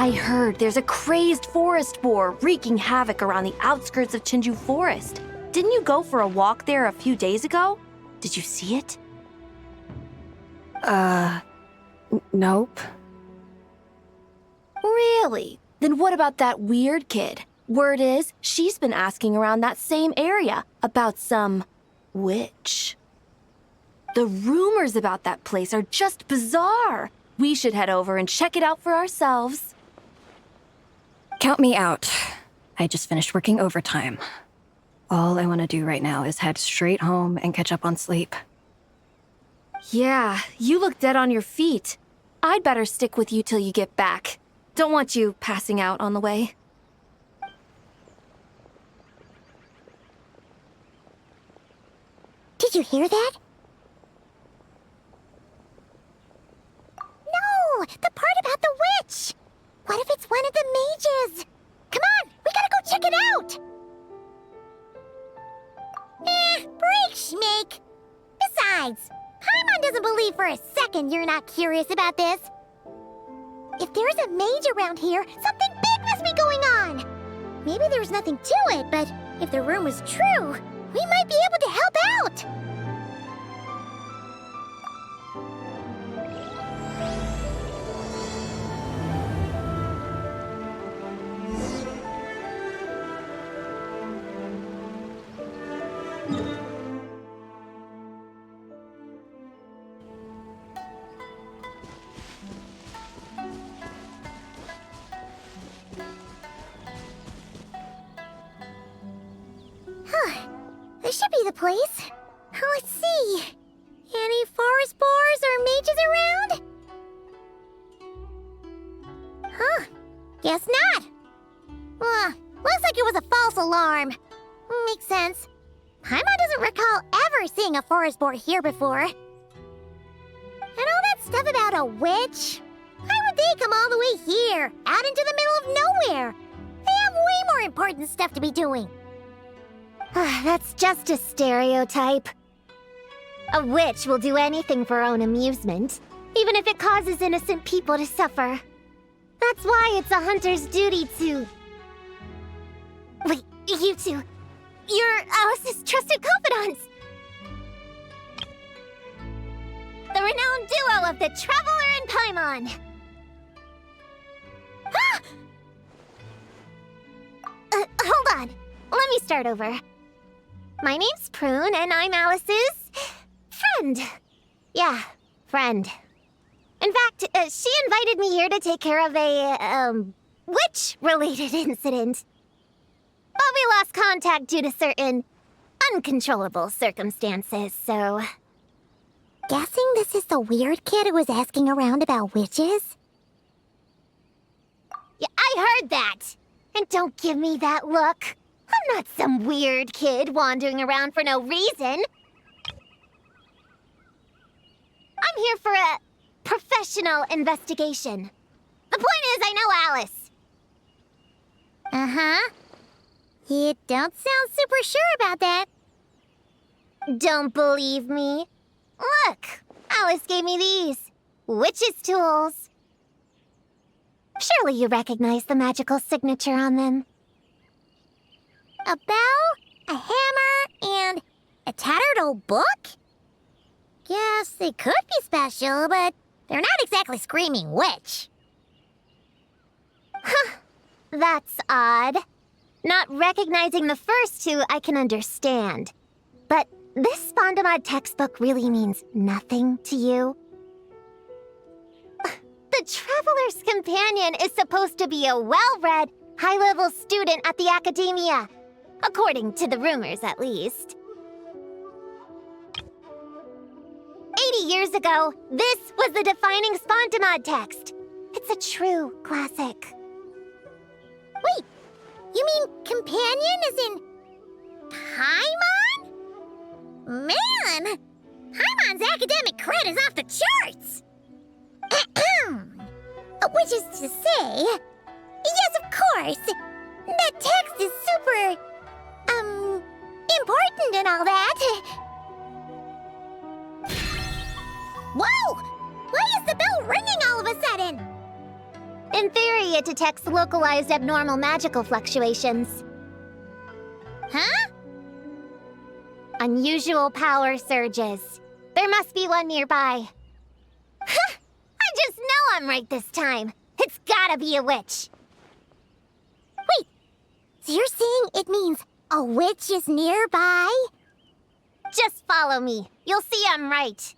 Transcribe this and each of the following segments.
I heard there's a crazed forest boar wreaking havoc around the outskirts of Chinju Forest. Didn't you go for a walk there a few days ago? Did you see it? Nope. Really? Then what about that weird kid? Word is, she's been asking around that same area about some witch. The rumors about that place are just bizarre. We should head over and check it out for ourselves. Count me out. I just finished working overtime. All I want to do right now is head straight home and catch up on sleep. Yeah, you look dead on your feet. I'd better stick with you till you get back. Don't want you passing out on the way. Did you hear that? No! The part about the witch! What if it's one of the mages? Come on! We gotta go check it out! Break, Schmake! Besides, Paimon doesn't believe for a second you're not curious about this. If there's a mage around here, something big must be going on! Maybe there's nothing to it, but if the rumor's true, we might be able to help out! This should be the place. Let's see. Any forest boars or mages around? Huh. Guess not. Looks like it was a false alarm. Makes sense. Paimon doesn't recall ever seeing a forest boar here before. And all that stuff about a witch? Why would they come all the way here, out into the middle of nowhere? They have way more important stuff to be doing. That's just a stereotype. A witch will do anything for her own amusement, even if it causes innocent people to suffer. That's why it's a hunter's duty to... Wait, you two. You're Alice's trusted confidants. The renowned duo of the Traveler and Paimon. Hold on. Let me start over. My name's Prune, and I'm Alice's friend. Yeah, friend. In fact, she invited me here to take care of a, witch-related incident. But we lost contact due to certain uncontrollable circumstances, so... Guessing this is the weird kid who was asking around about witches? Yeah, I heard that! And don't give me that look. I'm not some weird kid wandering around for no reason. I'm here for a professional investigation. The point is, I know Alice. Uh-huh. You don't sound super sure about that. Don't believe me? Look, Alice gave me these. Witch's tools. Surely you recognize the magical signature on them. A bell, a hammer, and a tattered old book? Guess they could be special, but they're not exactly screaming witch. Huh, that's odd. Not recognizing the first two I can understand. But this Phantasmal textbook really means nothing to you? The Traveler's Companion is supposed to be a well-read, high-level student at the Academia. According to the rumors, at least. 80 years ago, this was the defining Phantasmal text. It's a true classic. Wait, you mean companion as in Paimon? Man, Paimon's academic cred is off the charts. Which is to say, yes, of course, that text is super, important and all that. Whoa! Why is the bell ringing all of a sudden? In theory, it detects localized abnormal magical fluctuations. Huh? Unusual power surges. There must be one nearby. I just know I'm right this time. It's gotta be a witch. Wait, so you're saying it means a witch is nearby? Just follow me. You'll see I'm right.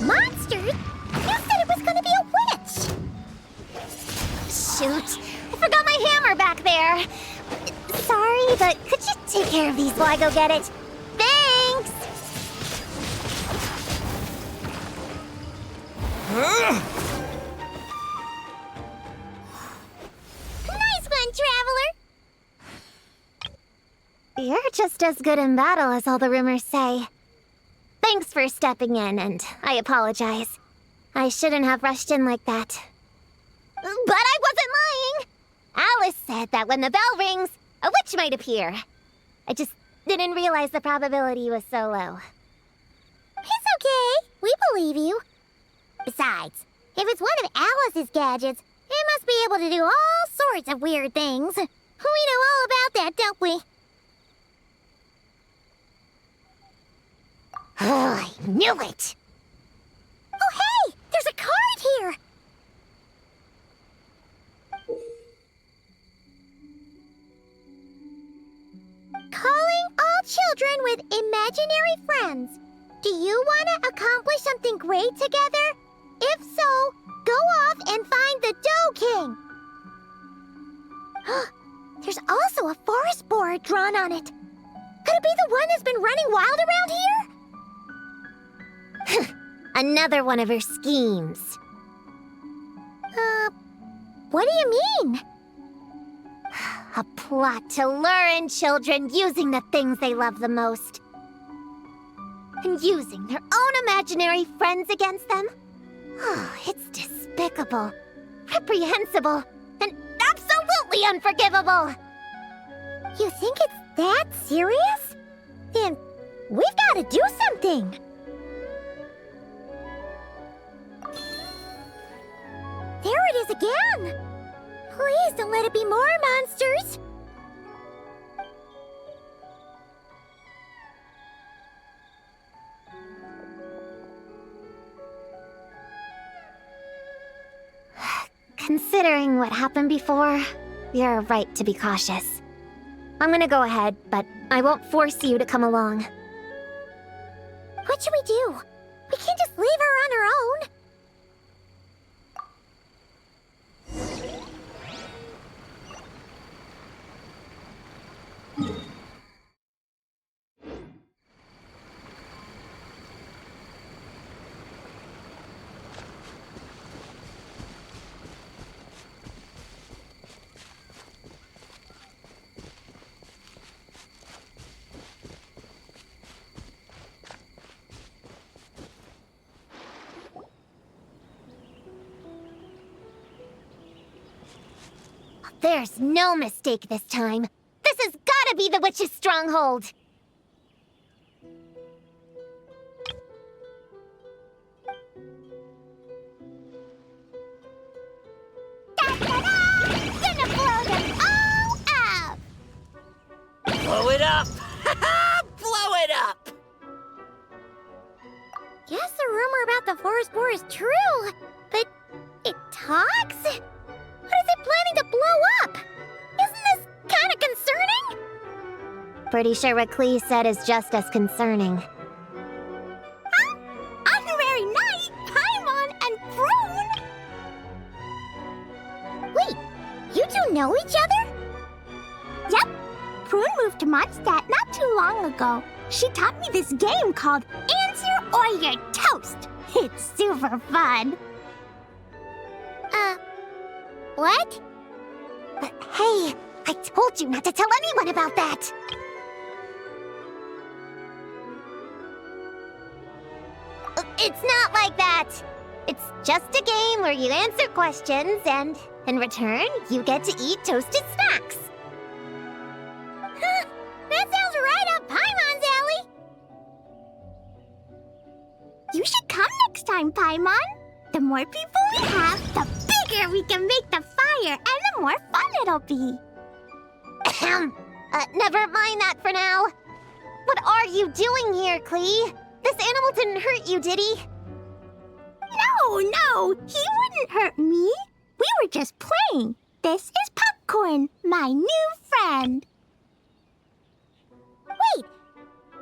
Monsters? You said it was gonna be a witch! Shoot, I forgot my hammer back there. Sorry, but could you take care of these while I go get it? Thanks! Nice one, Traveler! You're just as good in battle as all the rumors say. Thanks for stepping in, and I apologize. I shouldn't have rushed in like that. But I wasn't lying! Alice said that when the bell rings, a witch might appear. I just didn't realize the probability was so low. It's okay. We believe you. Besides, if it's one of Alice's gadgets, it must be able to do all sorts of weird things. We know all about that, don't we? Oh, I knew it! Oh, hey! There's a card here! Calling all children with imaginary friends. Do you want to accomplish something great together? If so, go off and find the Dough King. There's also a forest boar drawn on it. Could it be the one that's been running wild around here? Another one of her schemes. What do you mean? A plot to lure in children using the things they love the most. And using their own imaginary friends against them? Oh, it's despicable, reprehensible, and absolutely unforgivable! You think it's that serious? Then we've got to do something! There it is again! Please don't let it be more monsters! Considering what happened before, you're right to be cautious. I'm gonna go ahead, but I won't force you to come along. What should we do? We can't just leave her on her own! There's no mistake this time. This has gotta be the witch's stronghold. Da-da-da! Gonna blow them all up! Blow it up! Blow it up! Guess the rumor about the forest boar is true, but talks? What is it planning to blow up? Isn't this kind of concerning? Pretty sure what Klee said is just as concerning. Huh? Honorary Knight, Paimon, and Prune? Wait, you two know each other? Yep. Prune moved to Mondstadt not too long ago. She taught me this game called Answer or You're Toast. It's super fun. What? Hey, I told you not to tell anyone about that. It's not like that. It's just a game where you answer questions and, in return, you get to eat toasted snacks. Huh, that sounds right up Paimon's alley. You should come next time, Paimon. The more people we have, the bigger we can make the fire, and the more fun it'll be. Never mind that for now. What are you doing here, Klee? This animal didn't hurt you, did he? No, he wouldn't hurt me. We were just playing. This is Popcorn, my new friend. Wait,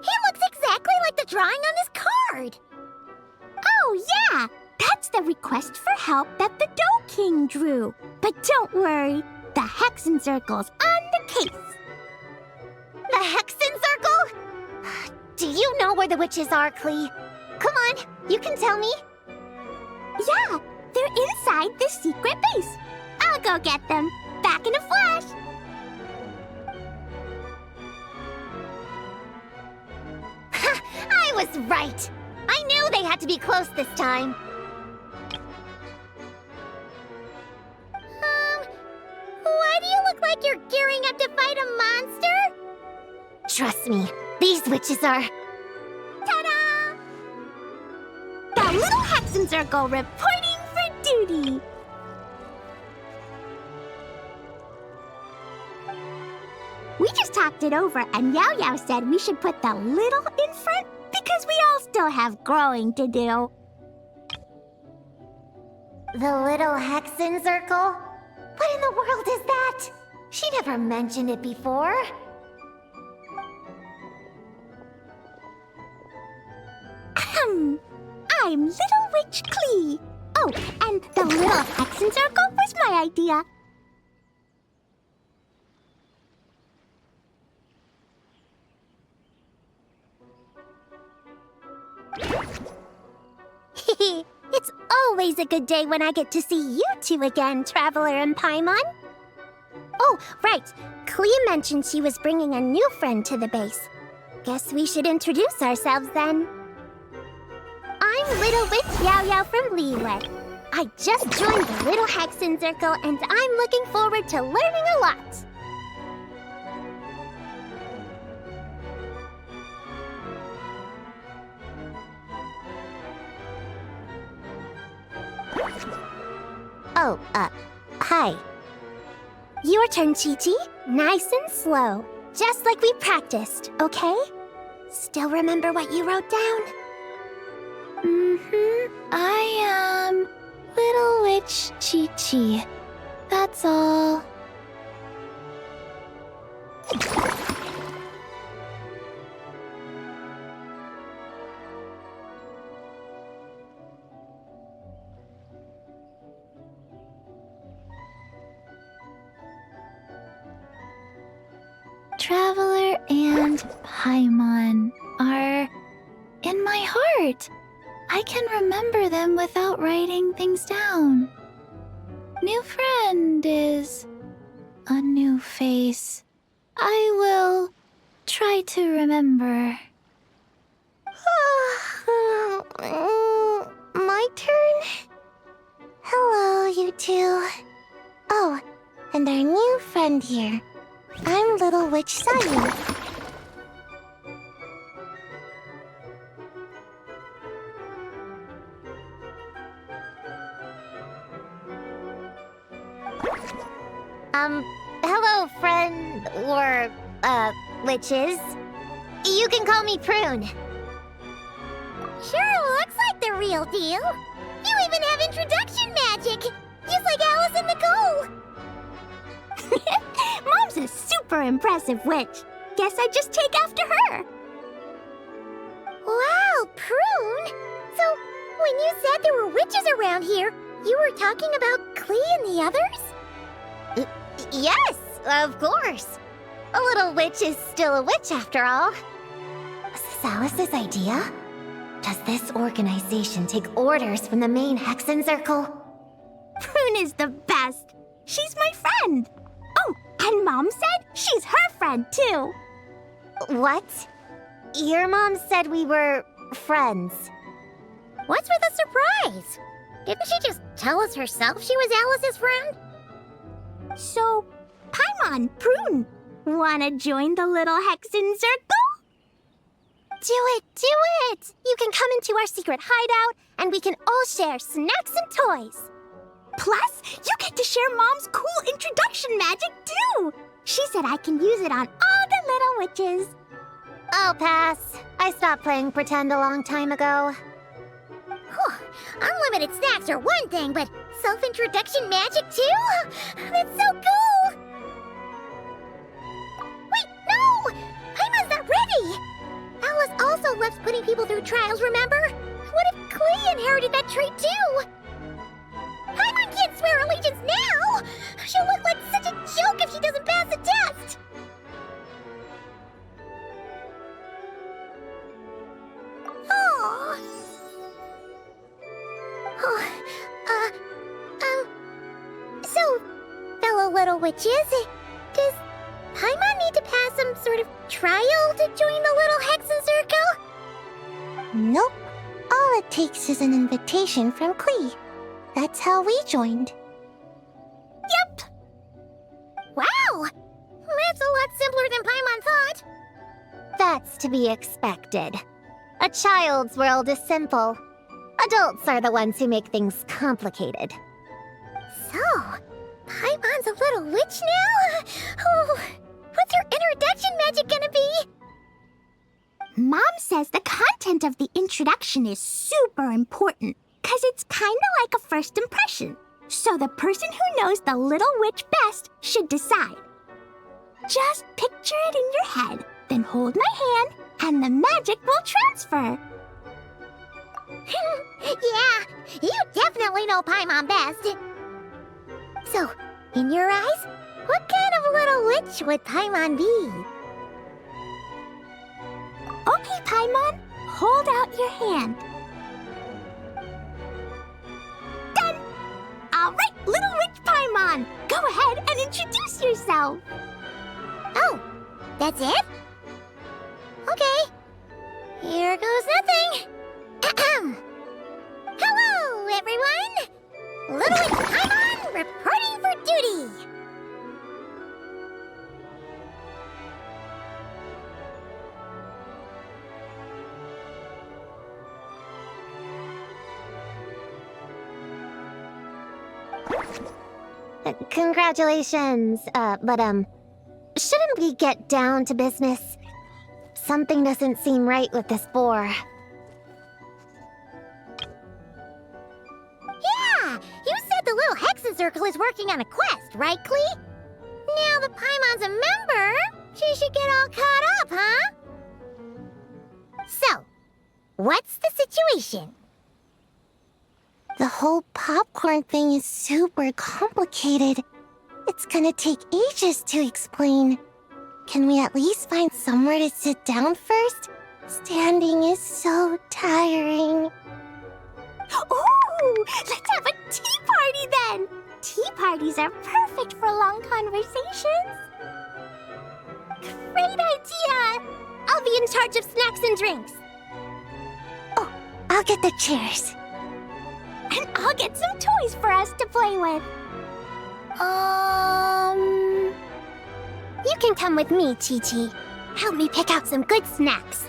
he looks exactly like the drawing on this card. Oh, yeah, that's the request for help that the Dough King drew. But don't worry, the Hexenzirkel's on the case. The Hexenzirkel? Do you know where the witches are, Klee? Come on, you can tell me. Yeah, they're inside the secret base. I'll go get them. Back in a flash. I was right. I knew they had to be close this time. Why do you look like you're gearing up to fight a monster? Trust me, these witches are... Ta-da! The Little Hexenzirkel reporting for duty. We just talked it over, and Yao Yao said we should put the little in front because we all still have growing to do. The Little Hexenzirkel? What in the world is that? She never mentioned it before. I'm Little Witch Klee. Oh, and the Little Hexenzirkel was my idea. It's always a good day when I get to see you two again, Traveler and Paimon. Oh, right. Klee mentioned she was bringing a new friend to the base. Guess we should introduce ourselves then. I'm Little Witch Yao Yao from Liyue. I just joined the Little Hexenzirkel, and I'm looking forward to learning a lot. Oh, hi. Your turn, Chi-Chi. Nice and slow. Just like we practiced, okay? Still remember what you wrote down? I am Little Witch Chi-Chi. That's all. Traveler and Paimon are in my heart. I can remember them without writing things down. New friend is a new face. I will try to remember. My turn? Hello, you two. Oh, and our new friend here. I'm Little Witch Sayu. Hello, friend, or, witches. You can call me Prune. Sure looks like the real deal. You even have introduction magic. Just like Alice and Nicole! Mom's a super impressive witch. Guess I just take after her. Wow, Prune! So, when you said there were witches around here, you were talking about Klee and the others? Yes, of course. A little witch is still a witch after all. Was this Alice's idea? Does this organization take orders from the main Hexenzirkel? Prune is the best. She's my friend. Oh, and Mom said she's her friend too. What? Your mom said we were friends. What's with the surprise? Didn't she just tell us herself she was Alice's friend? So, Paimon, Prune, wanna join the Little Hexenzirkel? Do it, do it! You can come into our secret hideout, and we can all share snacks and toys. Plus, you get to share Mom's cool introduction magic, too! She said I can use it on all the little witches. I'll pass. I stopped playing pretend a long time ago. Whew. Unlimited snacks are one thing, but self-introduction magic, too? That's so cool! Wait, no! Paimon's not ready! Alice also loves putting people through trials, remember? What if Klee inherited that trait too? Paimon can't swear allegiance now! She'll look like such a joke if she doesn't pass the test! Aww. So, fellow little witches, does Paimon need to pass some sort of trial to join the Little Hexenzirkel? Nope. All it takes is an invitation from Klee. That's how we joined. Yep. Wow! That's a lot simpler than Paimon thought. That's to be expected. A child's world is simple. Adults are the ones who make things complicated. So, Paimon's a little witch now? Oh, what's her introduction magic gonna be? Mom says the content of the introduction is super important, because it's kind of like a first impression. So the person who knows the little witch best should decide. Just picture it in your head, then hold my hand, and the magic will transfer. Yeah, you definitely know Paimon best. So, in your eyes, what kind of little witch would Paimon be? Okay, Paimon, hold out your hand. Done! All right, little witch Paimon, go ahead and introduce yourself. Oh, that's it? Okay, here goes nothing. Hello, everyone! Little Witch Paimon reporting for duty! Congratulations, shouldn't we get down to business? Something doesn't seem right with this boar. Yeah! You said the Little Hexenzirkel is working on a quest, right, Klee? Now that Paimon's a member, she should get all caught up, huh? So, what's the situation? The whole popcorn thing is super complicated. It's gonna take ages to explain. Can we at least find somewhere to sit down first? Standing is so tiring. Ooh, let's have a tea party then! Tea parties are perfect for long conversations. Great idea! I'll be in charge of snacks and drinks. Oh, I'll get the chairs. And I'll get some toys for us to play with. You can come with me, Chi-Chi. Help me pick out some good snacks.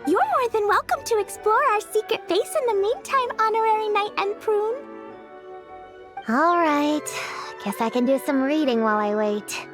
You're more than welcome to explore our secret base in the meantime, Honorary Knight and Prune. All right. Guess I can do some reading while I wait.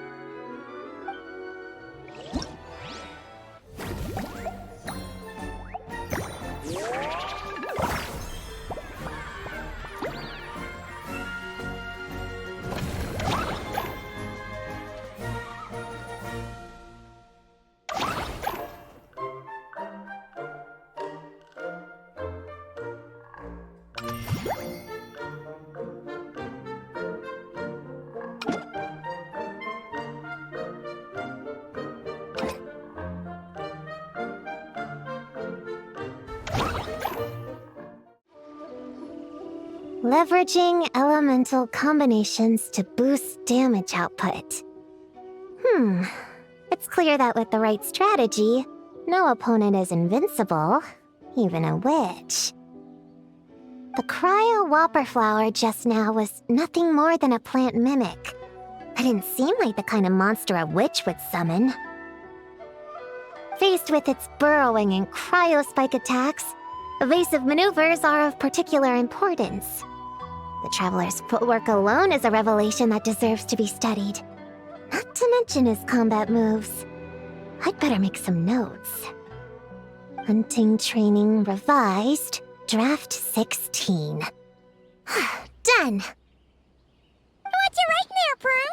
Leveraging elemental combinations to boost damage output. It's clear that with the right strategy, no opponent is invincible, even a witch. The cryo whopper flower just now was nothing more than a plant mimic. It didn't seem like the kind of monster a witch would summon. Faced with its burrowing and cryospike attacks, evasive maneuvers are of particular importance. The Traveler's footwork alone is a revelation that deserves to be studied. Not to mention his combat moves. I'd better make some notes. Hunting training revised, draft 16. Done! What you writing there, Prue?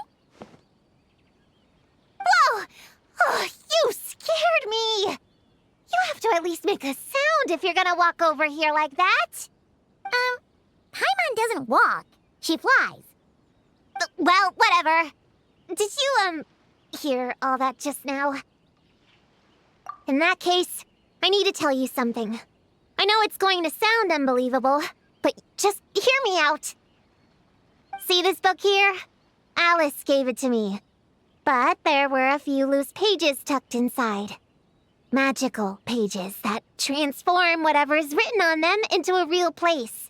Whoa! Oh, you scared me! You have to at least make a sound if you're gonna walk over here like that. Paimon doesn't walk. She flies. Well, whatever. Did you, hear all that just now? In that case, I need to tell you something. I know it's going to sound unbelievable, but just hear me out. See this book here? Alice gave it to me. But there were a few loose pages tucked inside. Magical pages that transform whatever is written on them into a real place.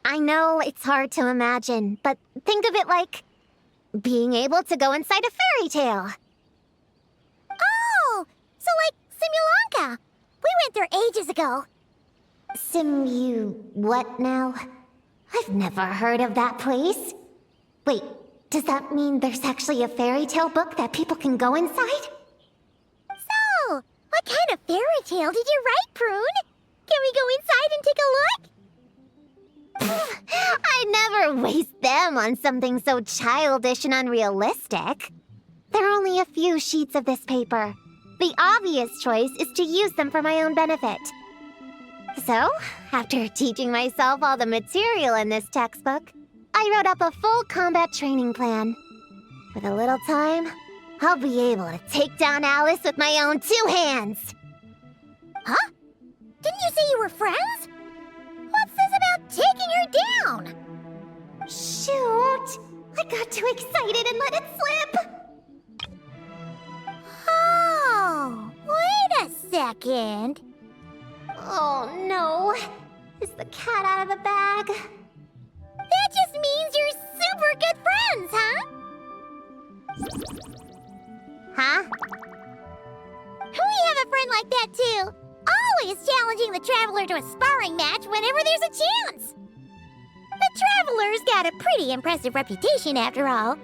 I know it's hard to imagine, but think of it like being able to go inside a fairy tale. Oh, so like Simulanka. We went there ages ago. What now? I've never heard of that place. Wait, does that mean there's actually a fairy tale book that people can go inside? So, what kind of fairy tale did you write, Prune? Can we go inside and take a look? I'd never waste them on something so childish and unrealistic. There are only a few sheets of this paper. The obvious choice is to use them for my own benefit. So, after teaching myself all the material in this textbook, I wrote up a full combat training plan. With a little time, I'll be able to take down Alice with my own 2 hands. Huh? Didn't you say you were friends? What's this about taking her down? Shoot! I got too excited and let it slip! Oh, wait a second. Oh no, is the cat out of the bag? That just means you're super good friends, huh? Huh? We have a friend like that too. Always challenging the Traveler to a sparring match whenever there's a chance. The Traveler's got a pretty impressive reputation after all.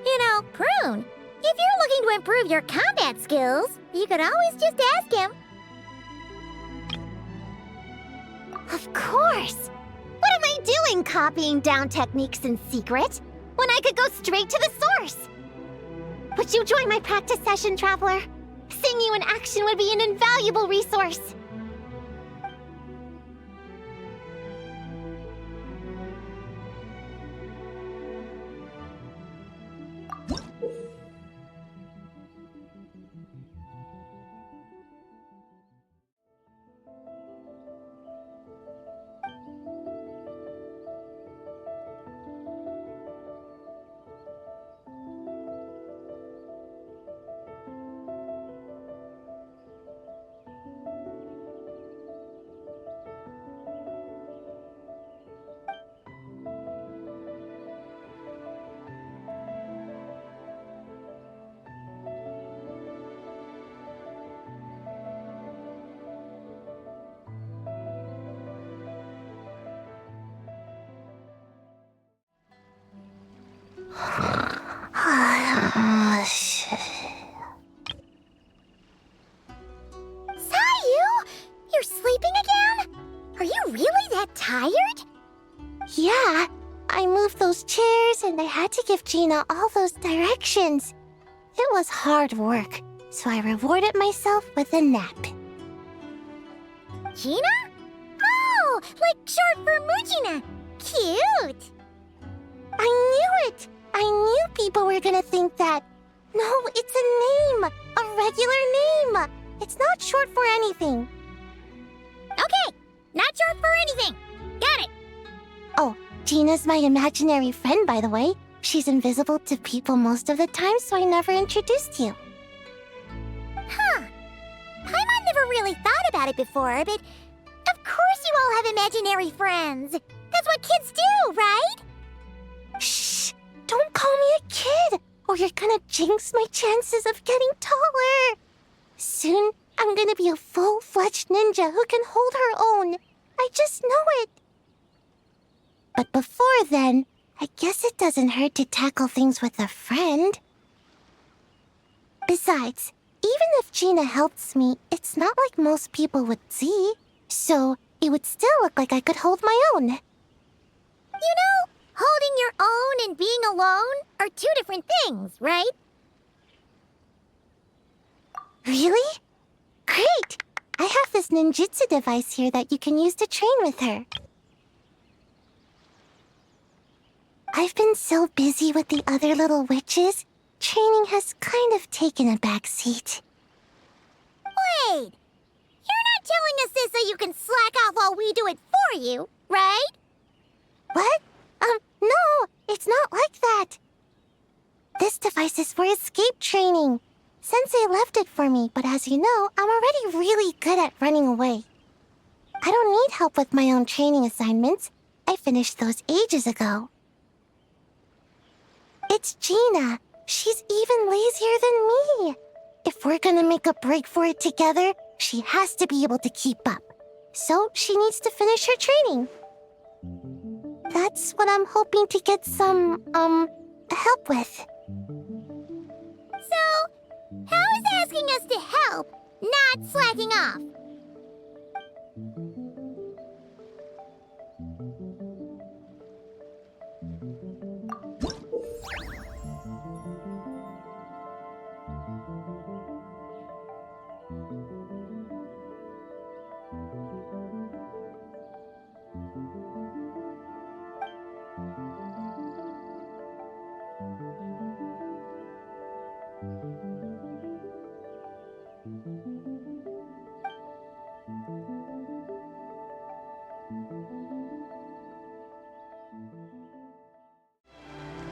You know, Prune, if you're looking to improve your combat skills, you could always just ask him. Of course! What am I doing copying down techniques in secret, when I could go straight to the source? Would you join my practice session, Traveler? Seeing you in action would be an invaluable resource. Yeah, I moved those chairs and I had to give Gina all those directions. It was hard work, so I rewarded myself with a nap. Gina? Oh, like short for Mujina. Cute. I knew it. I knew people were gonna think that. No, it's a name. A regular name. It's not short for anything. Okay, not short for anything. Got it. Oh, Gina's my imaginary friend, by the way. She's invisible to people most of the time, so I never introduced you. Huh. Paimon never really thought about it before, but of course you all have imaginary friends. That's what kids do, right? Shh! Don't call me a kid, or you're gonna jinx my chances of getting taller. Soon, I'm gonna be a full-fledged ninja who can hold her own. I just know it. But before then, I guess it doesn't hurt to tackle things with a friend. Besides, even if Gina helps me, it's not like most people would see. So, it would still look like I could hold my own. You know, holding your own and being alone are two different things, right? Really? Great! I have this ninjutsu device here that you can use to train with her. I've been so busy with the other little witches, training has kind of taken a backseat. Wait! You're not telling us this so you can slack off while we do it for you, right? What? No, it's not like that. This device is for escape training. Sensei left it for me, but as you know, I'm already really good at running away. I don't need help with my own training assignments. I finished those ages ago. It's Gina. She's even lazier than me. If we're gonna make a break for it together, she has to be able to keep up. So she needs to finish her training. That's what I'm hoping to get some, help with. So, how is asking us to help not slacking off?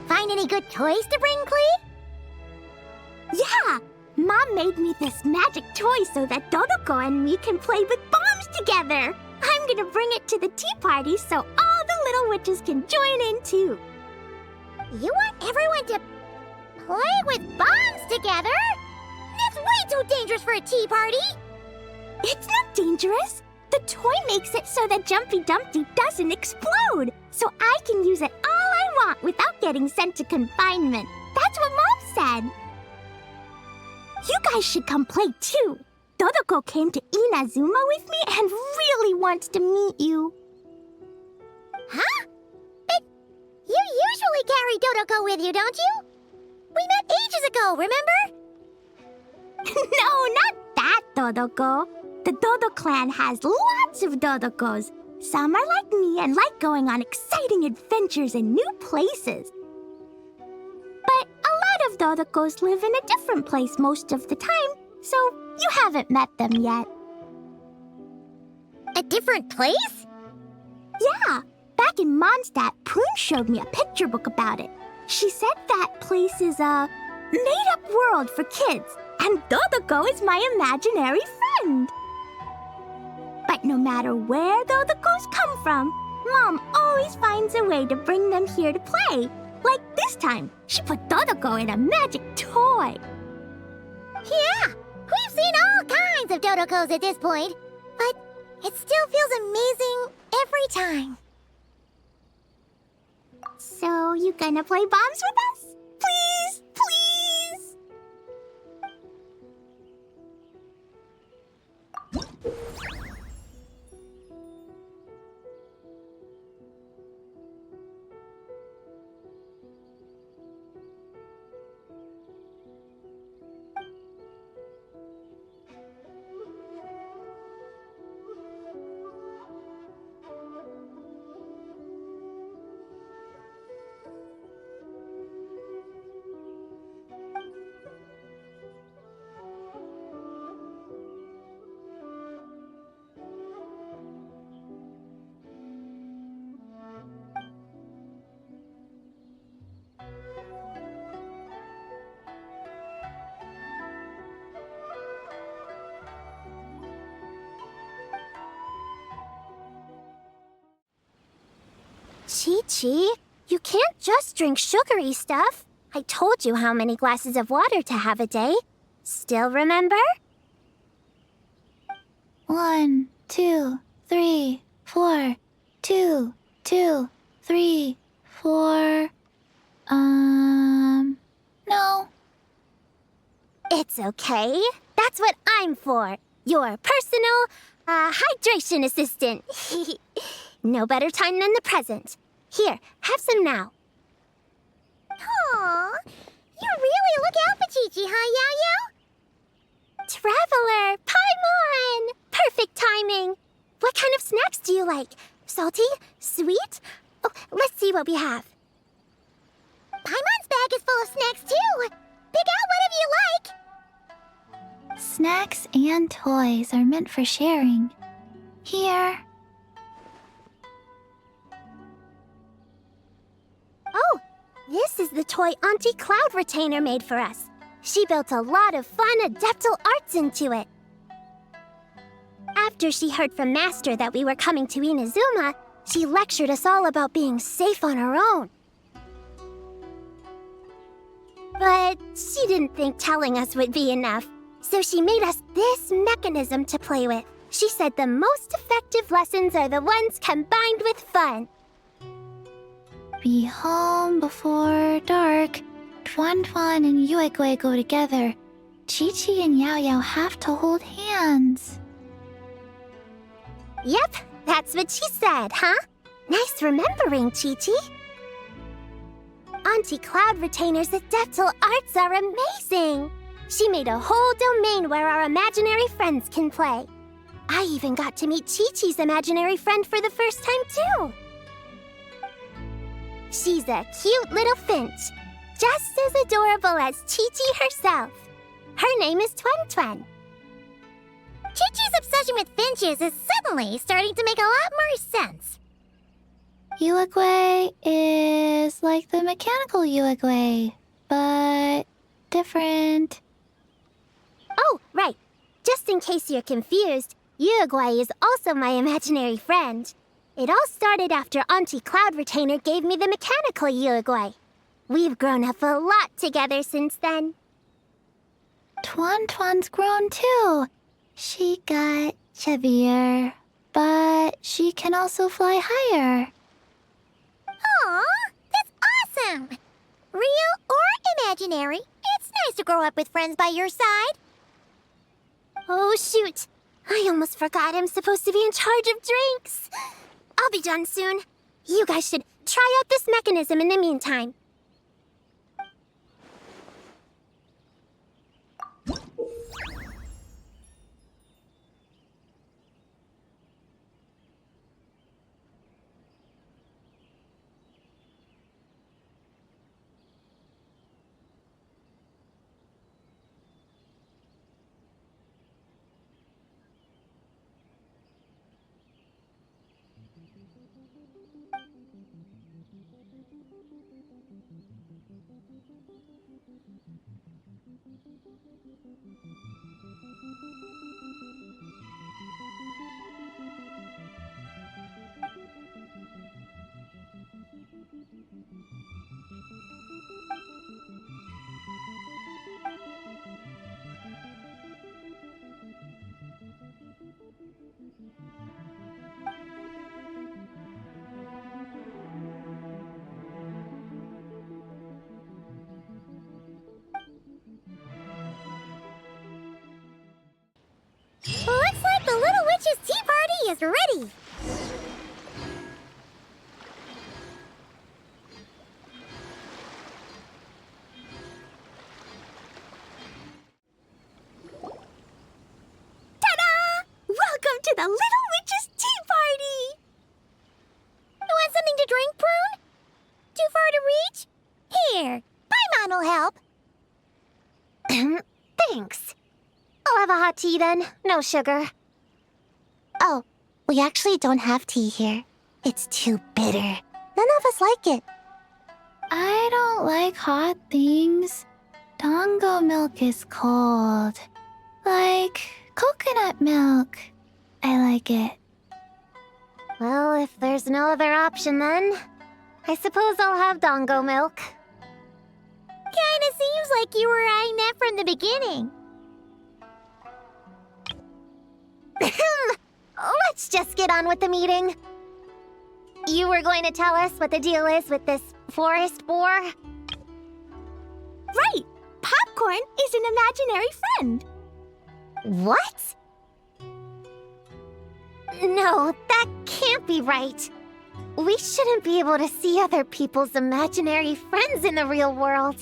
Find any good toys to bring, Klee? Yeah! Mom made me this magic toy so that Dodoko and me can play with bombs together! I'm gonna bring it to the tea party so all the little witches can join in too. You want everyone to play with bombs together? That's way too dangerous for a tea party! It's not dangerous! The toy makes it so that Jumpy Dumpty doesn't explode, so I can use it all I want without getting sent to confinement. That's what Mom said. You guys should come play too. Dodoko came to Inazuma with me and really wants to meet you. Huh? But you usually carry Dodoko with you, don't you? We met ages ago, remember? No, not that Dodoko. The Dodo clan has lots of Dodokos. Some are like me and like going on exciting adventures in new places. But a lot of Dodokos live in a different place most of the time, so you haven't met them yet. A different place? Yeah. Back in Mondstadt, Prune showed me a picture book about it. She said that place is a made-up world for kids, and Dodoko is my imaginary friend. But no matter where Dodokos come from, Mom always finds a way to bring them here to play. Like this time, she put Dodoko in a magic toy. Yeah, we've seen all kinds of Dodokos at this point, but it still feels amazing every time. So, you gonna play bombs with us? Please, please! Chi-Chi, you can't just drink sugary stuff. I told you how many glasses of water to have a day. Still remember? 1, 2, 3, 4. 2, 2, 3, 4. No. It's okay. That's what I'm for. Your personal, hydration assistant. No better time than the present. Here, have some now. Aw, you really look out for Chi-Chi, huh, Yao-Yao? Traveler, Paimon! Perfect timing. What kind of snacks do you like? Salty? Sweet? Oh, let's see what we have. Paimon's bag is full of snacks, too. Pick out whatever you like. Snacks and toys are meant for sharing. Here. Oh, this is the toy Auntie Cloud Retainer made for us. She built a lot of fun adeptal arts into it. After she heard from Master that we were coming to Inazuma, she lectured us all about being safe on our own. But she didn't think telling us would be enough, so she made us this mechanism to play with. She said the most effective lessons are the ones combined with fun. Be home before dark. Tuan Tuan and Yuegui go together. Chi-Chi and Yao Yao have to hold hands. Yep, that's what she said, huh? Nice remembering, Chi-Chi. Auntie Cloud Retainer's adeptal arts are amazing. She made a whole domain where our imaginary friends can play. I even got to meet Chi-Chi's imaginary friend for the first time, too. She's a cute little finch, just as adorable as Chi-Chi herself. Her name is Tuan Tuan. Chi-Chi's obsession with finches is suddenly starting to make a lot more sense. Yuegui is like the mechanical Yuegui, but different. Oh, right. Just in case you're confused, Uruguay is also my imaginary friend. It all started after Auntie Cloud Retainer gave me the mechanical Uruguay. We've grown up a lot together since then. Tuan Tuan's grown too. She got chubbier, but she can also fly higher. Aw, that's awesome! Real or imaginary, it's nice to grow up with friends by your side. Oh, shoot. I almost forgot I'm supposed to be in charge of drinks. I'll be done soon. You guys should try out this mechanism in the meantime. Looks like the Little Witch's tea party is ready. Ta-da! Welcome to the Little Witch's tea party! You want something to drink, Prune? Too far to reach? Here, Paimon will help. Thanks. I'll have a hot tea then. No sugar. Oh, we actually don't have tea here. It's too bitter. None of us like it. I don't like hot things. Dango milk is cold. Like coconut milk. I like it. Well, if there's no other option then, I suppose I'll have Dongo milk. Kinda seems like you were eyeing that from the beginning. Let's just get on with the meeting. You were going to tell us what the deal is with this forest boar? Right! Popcorn is an imaginary friend. What? No, that can't be right. We shouldn't be able to see other people's imaginary friends in the real world.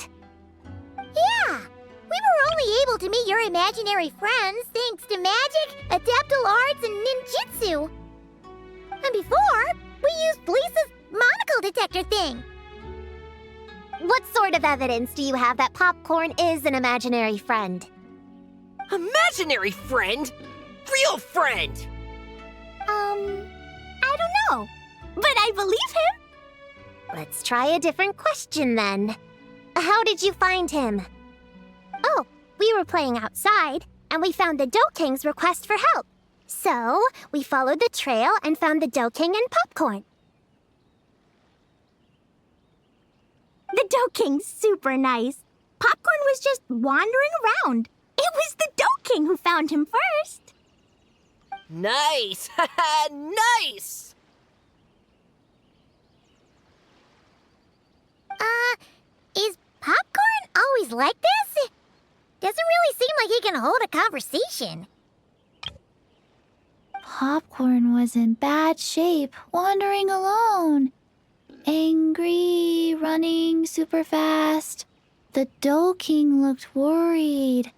Yeah, we were only able to meet your imaginary friends thanks to magic, adaptal arts, and ninjutsu. And before, we used Lisa's monocle detector thing. What sort of evidence do you have that Popcorn is an imaginary friend? Imaginary friend? Real friend! I don't know. But I believe him. Let's try a different question then. How did you find him? Oh, we were playing outside, and we found the Dough King's request for help. So, we followed the trail and found the Dough King and Popcorn. The Dough King's super nice. Popcorn was just wandering around. It was the Dough King who found him first. Nice! Nice! Is Popcorn always like this? Doesn't really seem like he can hold a conversation. Popcorn was in bad shape, wandering alone. Angry, running super fast. The Dough King looked worried.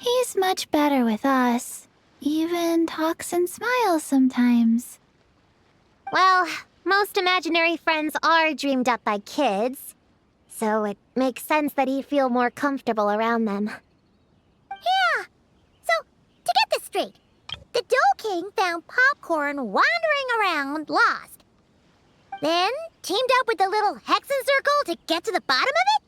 He's much better with us. Even talks and smiles sometimes. Well, most imaginary friends are dreamed up by kids, so it makes sense that he'd feel more comfortable around them. Yeah, so to get this straight, the Dough King found Popcorn wandering around lost, then teamed up with the Little Hexenzirkel to get to the bottom of it?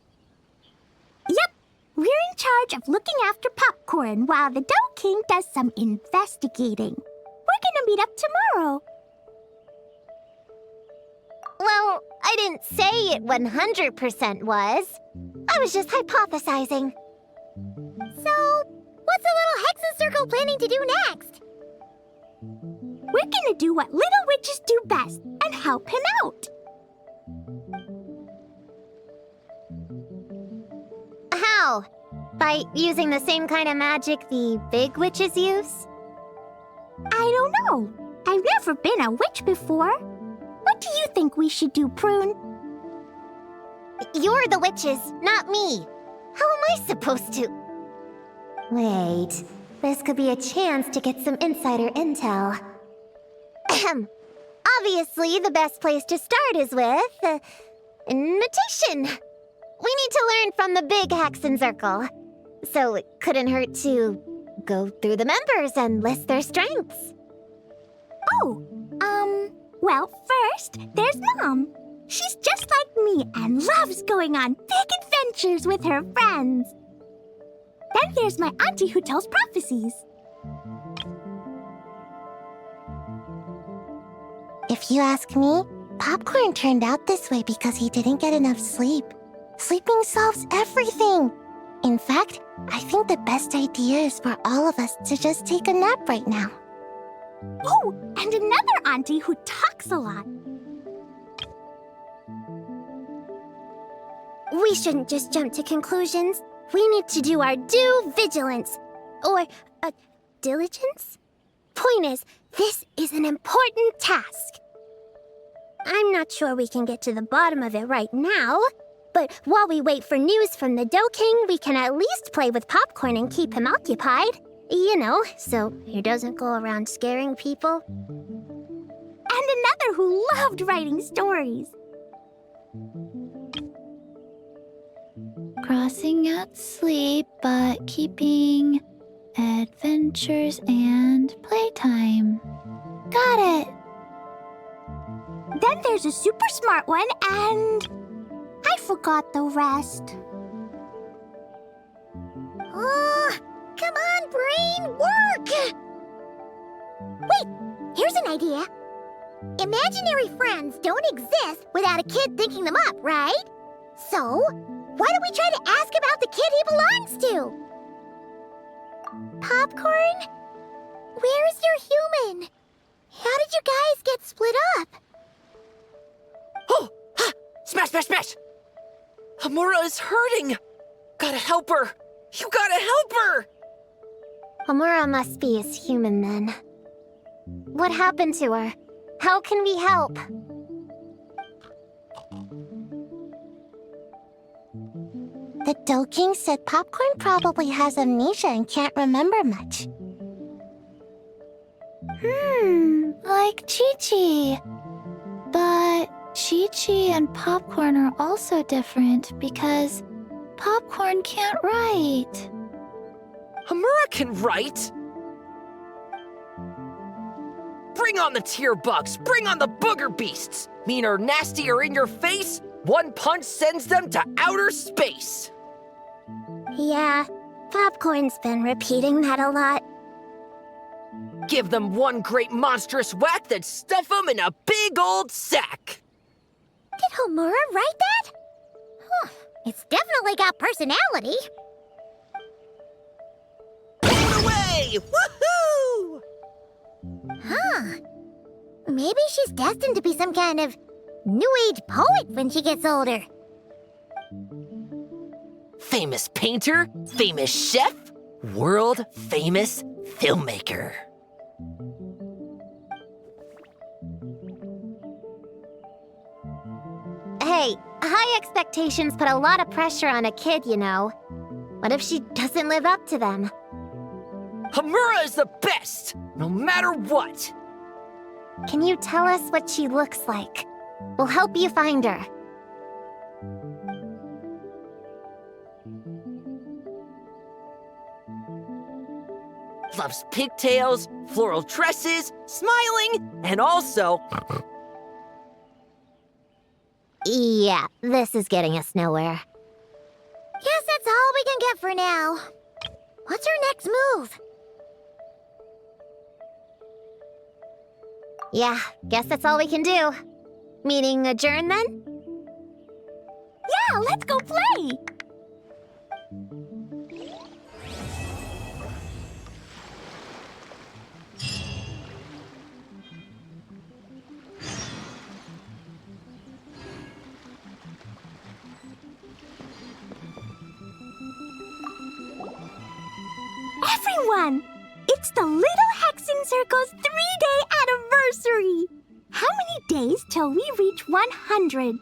Yep, we're in charge of looking after Popcorn while the Dough King does some investigating. We're gonna meet up tomorrow. Well, I didn't say it 100% was. I was just hypothesizing. So, what's the Little Hexenzirkel planning to do next? We're gonna do what little witches do best and help him out. How? By using the same kind of magic the big witches use? I don't know. I've never been a witch before. What do you think we should do, Prune? You're the witches, not me. How am I supposed to? Wait, this could be a chance to get some insider intel. Ahem. Obviously, the best place to start is with invitation. We need to learn from the big Hexenzirkel. So it couldn't hurt to go through the members and list their strengths. Oh, well, first, there's Mom. She's just like me and loves going on big adventures with her friends. Then there's my auntie who tells prophecies. If you ask me, Popcorn turned out this way because he didn't get enough sleep. Sleeping solves everything. In fact, I think the best idea is for all of us to just take a nap right now. Oh, and another auntie who talks a lot. We shouldn't just jump to conclusions. We need to do our due vigilance. Or, diligence? Point is, this is an important task. I'm not sure we can get to the bottom of it right now, but while we wait for news from the Dough King, we can at least play with Popcorn and keep him occupied. You know, so he doesn't go around scaring people. And another who loved writing stories. Crossing out sleep, but keeping adventures and playtime. Got it! Then there's a super smart one, and I forgot the rest. Oh, come on, brain, work! Wait, here's an idea. Imaginary friends don't exist without a kid thinking them up, right? So, why don't we try to ask about the kid he belongs to? Popcorn? Where is your human? How did you guys get split up? Oh! Ha! Smash, smash, smash! Hamura is hurting! Gotta help her! You gotta help her! Amura must be his human then. What happened to her? How can we help? The Doking said Popcorn probably has amnesia and can't remember much. Like Chi-Chi. But Chi-Chi and Popcorn are also different because Popcorn can't write. Hamura can write! Bring on the tear bugs! Bring on the booger beasts! Mean or nasty or in your face, one punch sends them to outer space! Yeah, Popcorn's been repeating that a lot. Give them one great monstrous whack, then stuff them in a big old sack! Did Homura write that? Huh, it's definitely got personality. Blow it away! Woohoo! Huh. Maybe she's destined to be some kind of New Age poet when she gets older. Famous painter, famous chef, world famous filmmaker. Hey, high expectations put a lot of pressure on a kid, you know. What if she doesn't live up to them? Hamura is the best, no matter what. Can you tell us what she looks like? We'll help you find her. Loves pigtails, floral tresses, smiling, and also... Yeah, this is getting us nowhere. Guess that's all we can get for now. What's her next move? Yeah, guess that's all we can do. Meeting adjourn then? Yeah, let's go play! Everyone! It's the Little Hexenzirkel's 3-day anniversary! How many days till we reach 100?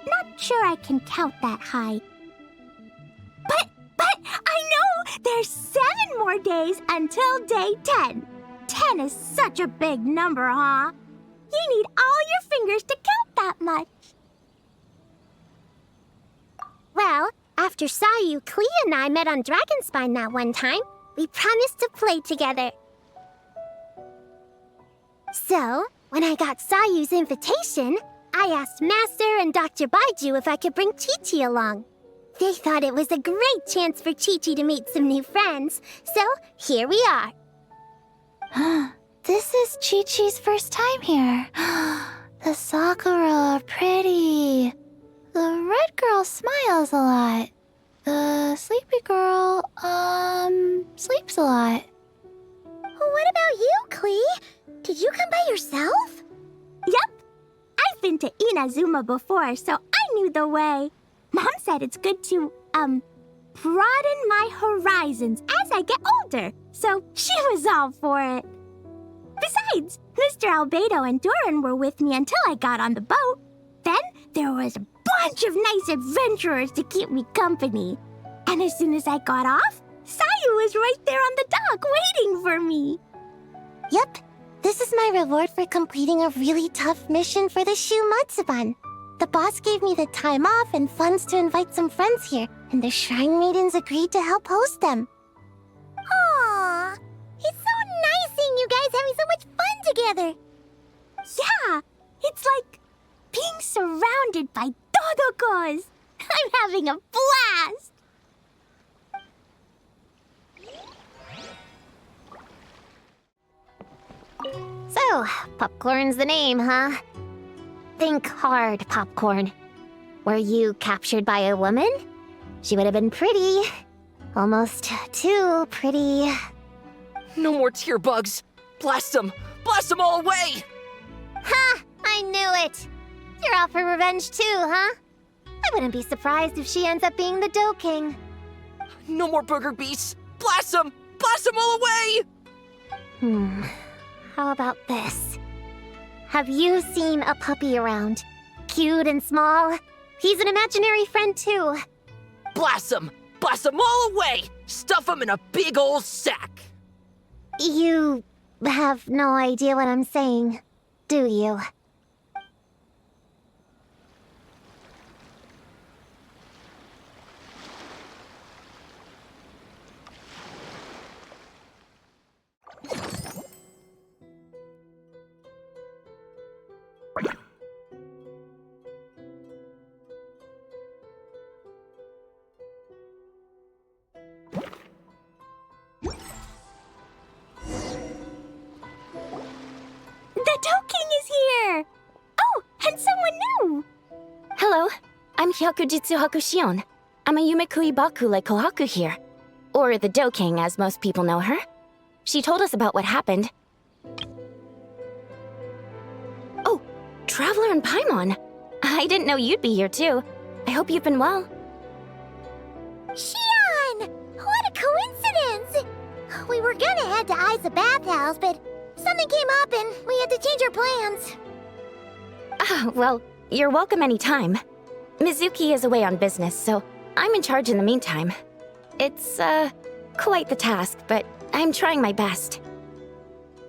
Not sure I can count that high. But I know! There's 7 more days until day 10. 10 is such a big number, huh? You need all your fingers to count that much. Well, after Sayu, Klee and I met on Dragonspine that one time, we promised to play together. So, when I got Sayu's invitation, I asked Master and Dr. Baiju if I could bring Chi-Chi along. They thought it was a great chance for Chi-Chi to meet some new friends, so here we are. This is Chi-Chi's first time here. The Sakura are pretty. The red girl smiles a lot. The sleepy girl, sleeps a lot. What about you, Klee? Did you come by yourself? Yep. I've been to Inazuma before, so I knew the way. Mom said it's good to, broaden my horizons as I get older, so she was all for it. Besides, Mr. Albedo and Doran were with me until I got on the boat. Then there was a bunch of nice adventurers to keep me company. And as soon as I got off, Sayu was right there on the dock waiting for me. Yep. This is my reward for completing a really tough mission for the Shu Matsuban. The boss gave me the time off and funds to invite some friends here, and the Shrine Maidens agreed to help host them. Aww! It's so nice seeing you guys having so much fun together! Yeah, it's like being surrounded by Dodokos. I'm having a blast! So, So, popcorn's the name, huh? Think hard, popcorn. Were you captured by a woman? She would have been pretty. Almost too pretty. No more tear bugs. Blast them! Blast them all away! Ha! I knew it! You're out for revenge too, huh? I wouldn't be surprised if she ends up being the Doe King. No more booger beasts! Blast them! Blast them all away! How about this? Have you seen a puppy around? Cute and small? He's an imaginary friend too. Blast them! Blast them all away! Stuff them in a big old sack! You have no idea what I'm saying, do you? The Doe King is here! Oh, and someone new! Hello, I'm Hyakujitsu Hakushion. I'm a Yumekui Baku like Kohaku here. Or the Doe King, as most people know her. She told us about what happened. Oh, Traveler and Paimon. I didn't know you'd be here too. I hope you've been well. Shion! What a coincidence! We were gonna head to Isa Bathhouse, but something came up and we had to change our plans. Ah, well, you're welcome anytime. Mizuki is away on business, so I'm in charge in the meantime. It's, quite the task, but I'm trying my best.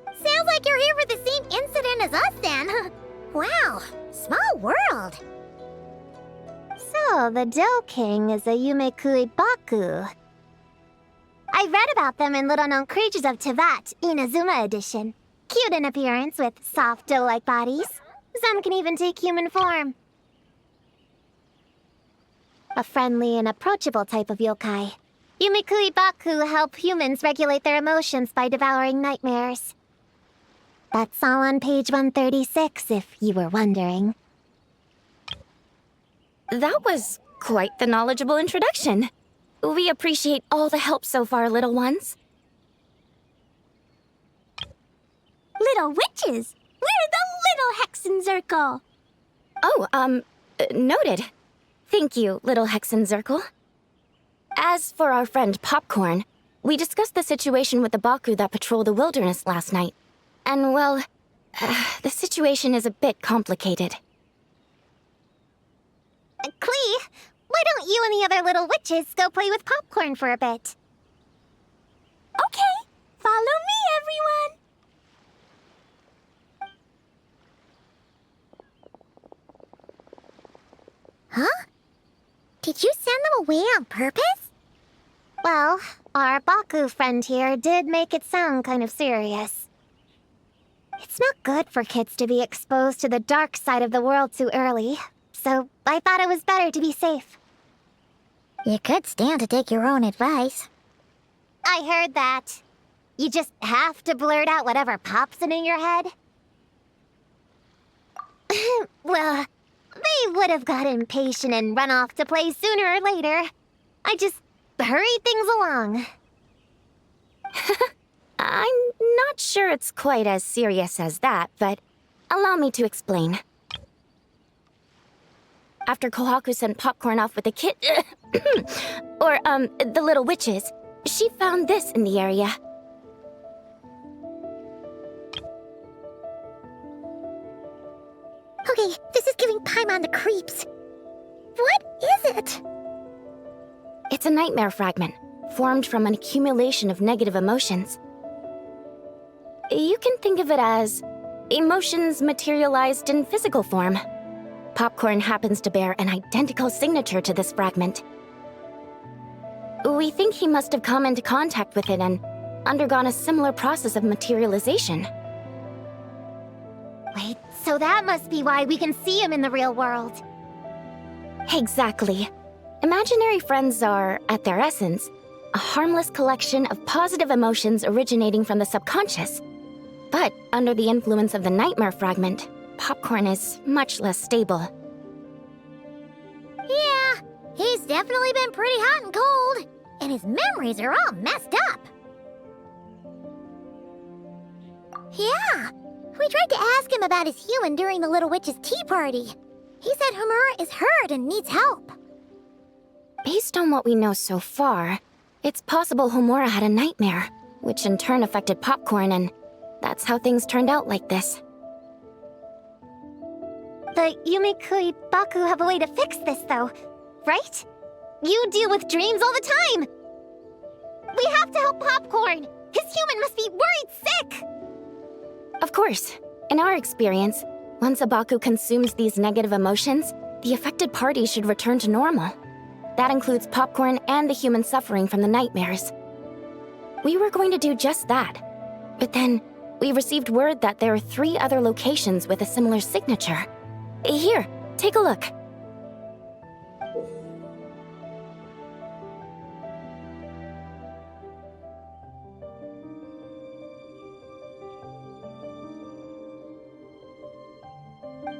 Sounds like you're here for the same incident as us then. Wow, small world. So, the Doe King is a Yumekui Baku. I read about them in Little Known Creatures of Tevat, Inazuma edition. Cute in appearance with soft doe-like bodies. Some can even take human form. A friendly and approachable type of yokai. Yumekui Baku help humans regulate their emotions by devouring nightmares. That's all on page 136, if you were wondering. That was quite the knowledgeable introduction. We appreciate all the help so far, little ones. Little witches! We're the Little Hexenzirkel! Oh, noted. Thank you, Little Hexenzirkel. As for our friend Popcorn, we discussed the situation with the Baku that patrol the wilderness last night. And, well, the situation is a bit complicated. Klee, why don't you and the other little witches go play with Popcorn for a bit? Okay, follow me, everyone! Huh? Did you send them away on purpose? Well, our Baku friend here did make it sound kind of serious. It's not good for kids to be exposed to the dark side of the world too early, so I thought it was better to be safe. You could stand to take your own advice. I heard that. You just have to blurt out whatever pops in your head. Well, they would have got impatient and run off to play sooner or later. I just hurried things along. I'm not sure it's quite as serious as that, but allow me to explain. After Kohaku sent Popcorn off with the kid... the little witches, she found this in the area. Okay, this is giving Paimon the creeps. What is it? It's a nightmare fragment, formed from an accumulation of negative emotions. You can think of it as emotions materialized in physical form. Popcorn happens to bear an identical signature to this fragment. We think he must have come into contact with it and undergone a similar process of materialization. Wait, so that must be why we can see him in the real world. Exactly. Imaginary friends are, at their essence, a harmless collection of positive emotions originating from the subconscious. But under the influence of the nightmare fragment, Popcorn is much less stable. Yeah, he's definitely been pretty hot and cold, and his memories are all messed up. Yeah, we tried to ask him about his human during the Little Witch's tea party. He said Homura is hurt and needs help. Based on what we know so far, it's possible Homura had a nightmare, which in turn affected Popcorn, and that's how things turned out like this. The Yumikui Baku have a way to fix this, though, right? You deal with dreams all the time! We have to help Popcorn! His human must be worried sick! Of course. In our experience, once a Baku consumes these negative emotions, the affected party should return to normal. That includes Popcorn and the human suffering from the nightmares. We were going to do just that. But then, we received word that there are 3 other locations with a similar signature. Here, take a look.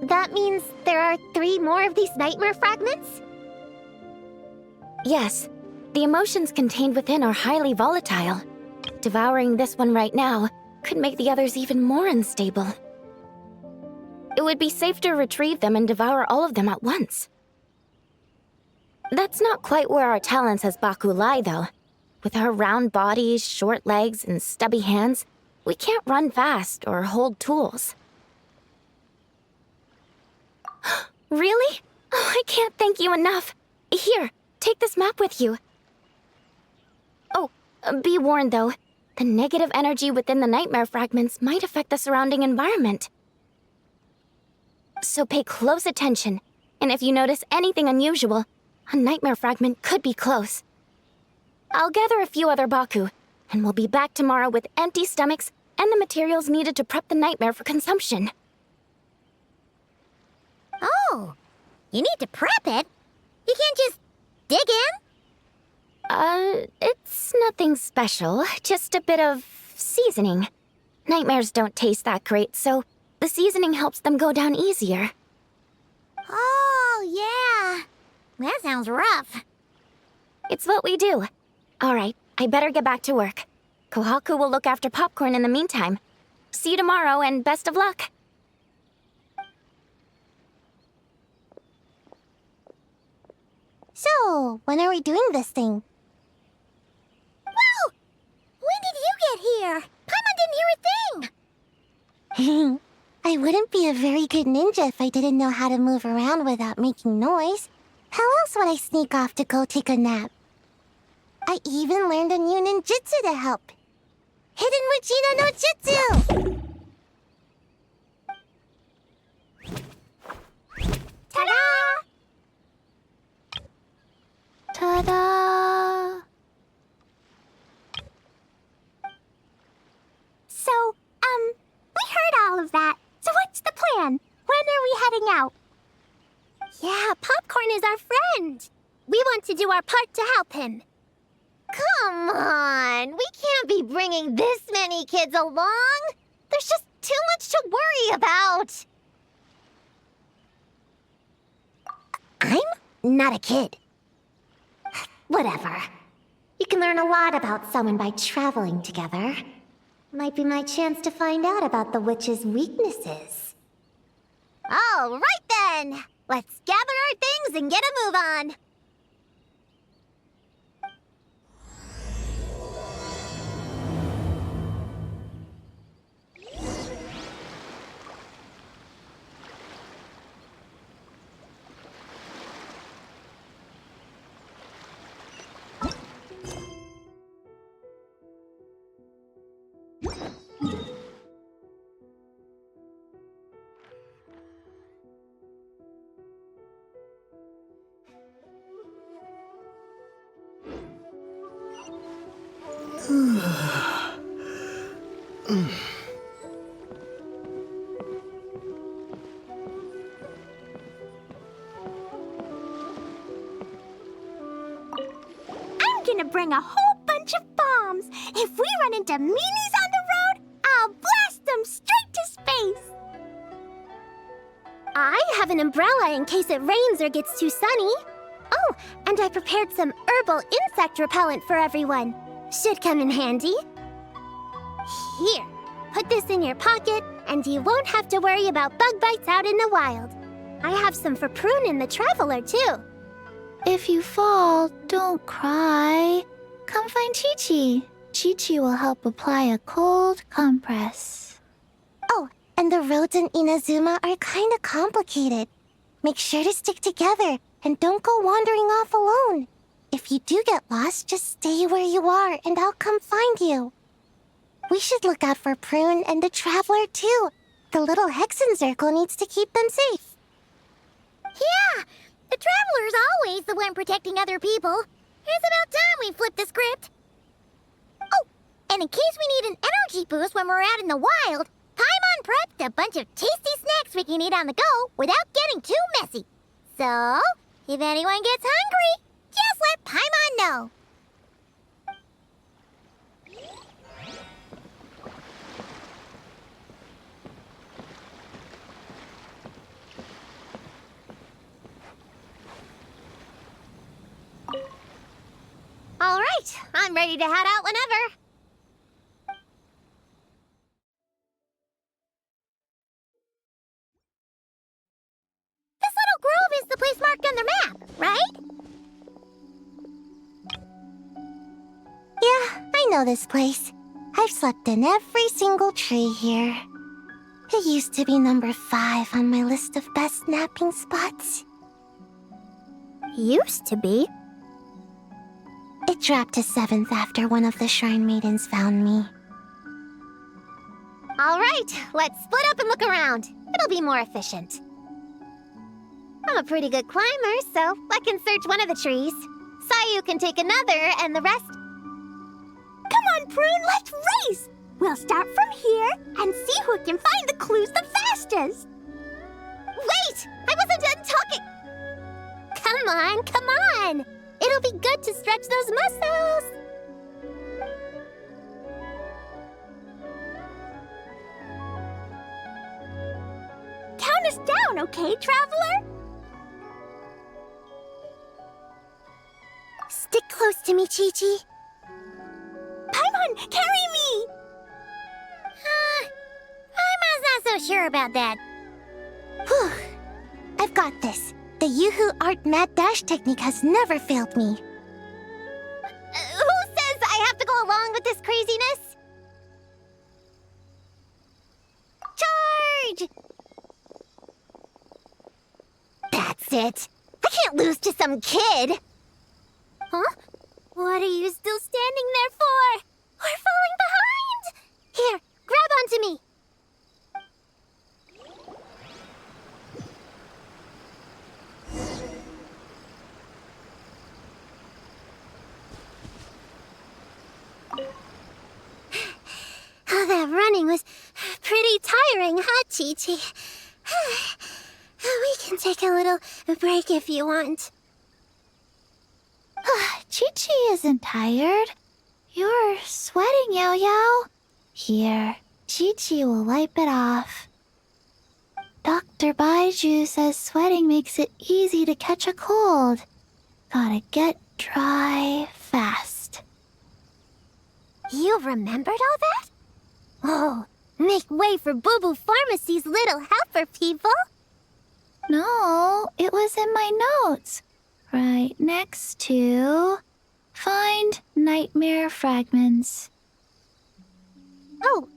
That means there are 3 more of these nightmare fragments? Yes, the emotions contained within are highly volatile. Devouring this one right now could make the others even more unstable. It would be safe to retrieve them and devour all of them at once. That's not quite where our talents as Baku lie, though. With our round bodies, short legs, and stubby hands, we can't run fast or hold tools. Really? Oh, I can't thank you enough. Here, take this map with you. Oh, be warned though. The negative energy within the nightmare fragments might affect the surrounding environment. So pay close attention, and if you notice anything unusual, a nightmare fragment could be close. I'll gather a few other Baku, and we'll be back tomorrow with empty stomachs and the materials needed to prep the nightmare for consumption. Oh, you need to prep it? You can't just dig in? It's nothing special, just a bit of seasoning. Nightmares don't taste that great, so the seasoning helps them go down easier. Oh, yeah. That sounds rough. It's what we do. All right, I better get back to work. Kohaku will look after Popcorn in the meantime. See you tomorrow, and best of luck. So, when are we doing this thing? Well, when did you get here? Paimon didn't hear a thing! I wouldn't be a very good ninja if I didn't know how to move around without making noise. How else would I sneak off to go take a nap? I even learned a new ninjutsu to help. Hidden Muchino no Jutsu! Ta-da! Ta-da! So, we heard all of that. So what's the plan? When are we heading out? Yeah, Popcorn is our friend. We want to do our part to help him. Come on, we can't be bringing this many kids along. There's just too much to worry about. I'm not a kid. Whatever. You can learn a lot about someone by traveling together. Might be my chance to find out about the witch's weaknesses. All right then! Let's gather our things and get a move on! I'm gonna bring a whole bunch of bombs. If we run into meanies on the road, I'll blast them I have an umbrella in case it rains or gets too sunny. Oh, and I prepared some herbal insect repellent for everyone. Should come in handy. Here, put this in your pocket, and you won't have to worry about bug bites out in the wild. I have some for Prune in the Traveler, too. If you fall, don't cry. Come find Chi-Chi. Chi-Chi will help apply a cold compress. Oh, and the roads in Inazuma are kinda complicated. Make sure to stick together, and don't go wandering off alone. If you do get lost, just stay where you are, and I'll come find you. We should look out for Prune and the Traveler, too. The Little Hexenzirkel needs to keep them safe. Yeah, the Traveler's always the one protecting other people. It's about time we flip the script. Oh, and in case we need an energy boost when we're out in the wild, Paimon prepped a bunch of tasty snacks we can eat on the go without getting too messy. So, if anyone gets hungry, just let Paimon know. All right, I'm ready to head out whenever. This little grove is the place marked on the map, right? Yeah, I know this place. I've slept in every single tree here. It used to be number 5 on my list of best napping spots. Used to be? It dropped to 7th after one of the Shrine Maidens found me. All right, let's split up and look around. It'll be more efficient. I'm a pretty good climber, so I can search one of the trees. Sayu can take another, and the rest... Come on, Prune, let's race! We'll start from here and see who can find the clues the fastest. Wait! I wasn't done talking! Come on, come on! It'll be good to stretch those muscles! Count us down, okay, Traveler? Stick close to me, Chi-Chi. Paimon, carry me! I'm not so sure about that. Whew. I've got this. The Yoo-Hoo Art Mad Dash technique has never failed me. Who says I have to go along with this craziness? Charge! That's it. I can't lose to some kid. Huh? What are you still standing there for? We're falling behind! Here, grab onto me. Oh, that running was pretty tiring, huh, Chi-Chi? We can take a little break if you want. Chi-Chi isn't tired. You're sweating, Yao-Yao. Here, Chi-Chi will wipe it off. Dr. Baiju says sweating makes it easy to catch a cold. Gotta get dry fast. You remembered all that? Oh, make way for Boo Boo Pharmacy's little helper, people. No, it was in my notes. Right next to... Find nightmare fragments. Oh,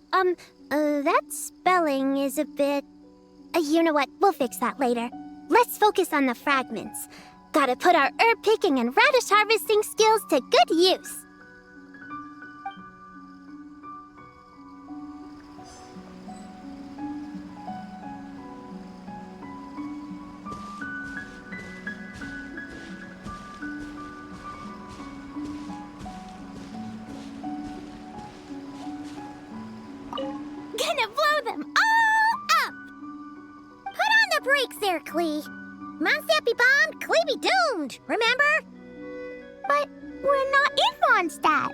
that spelling is a bit... you know what? We'll fix that later. Let's focus on the fragments. Gotta put our herb picking and radish harvesting skills to good use. Gonna blow them all up! Put on the brakes there, Klee. Mondstadt be bombed, Klee be doomed, remember? But we're not in Mondstadt.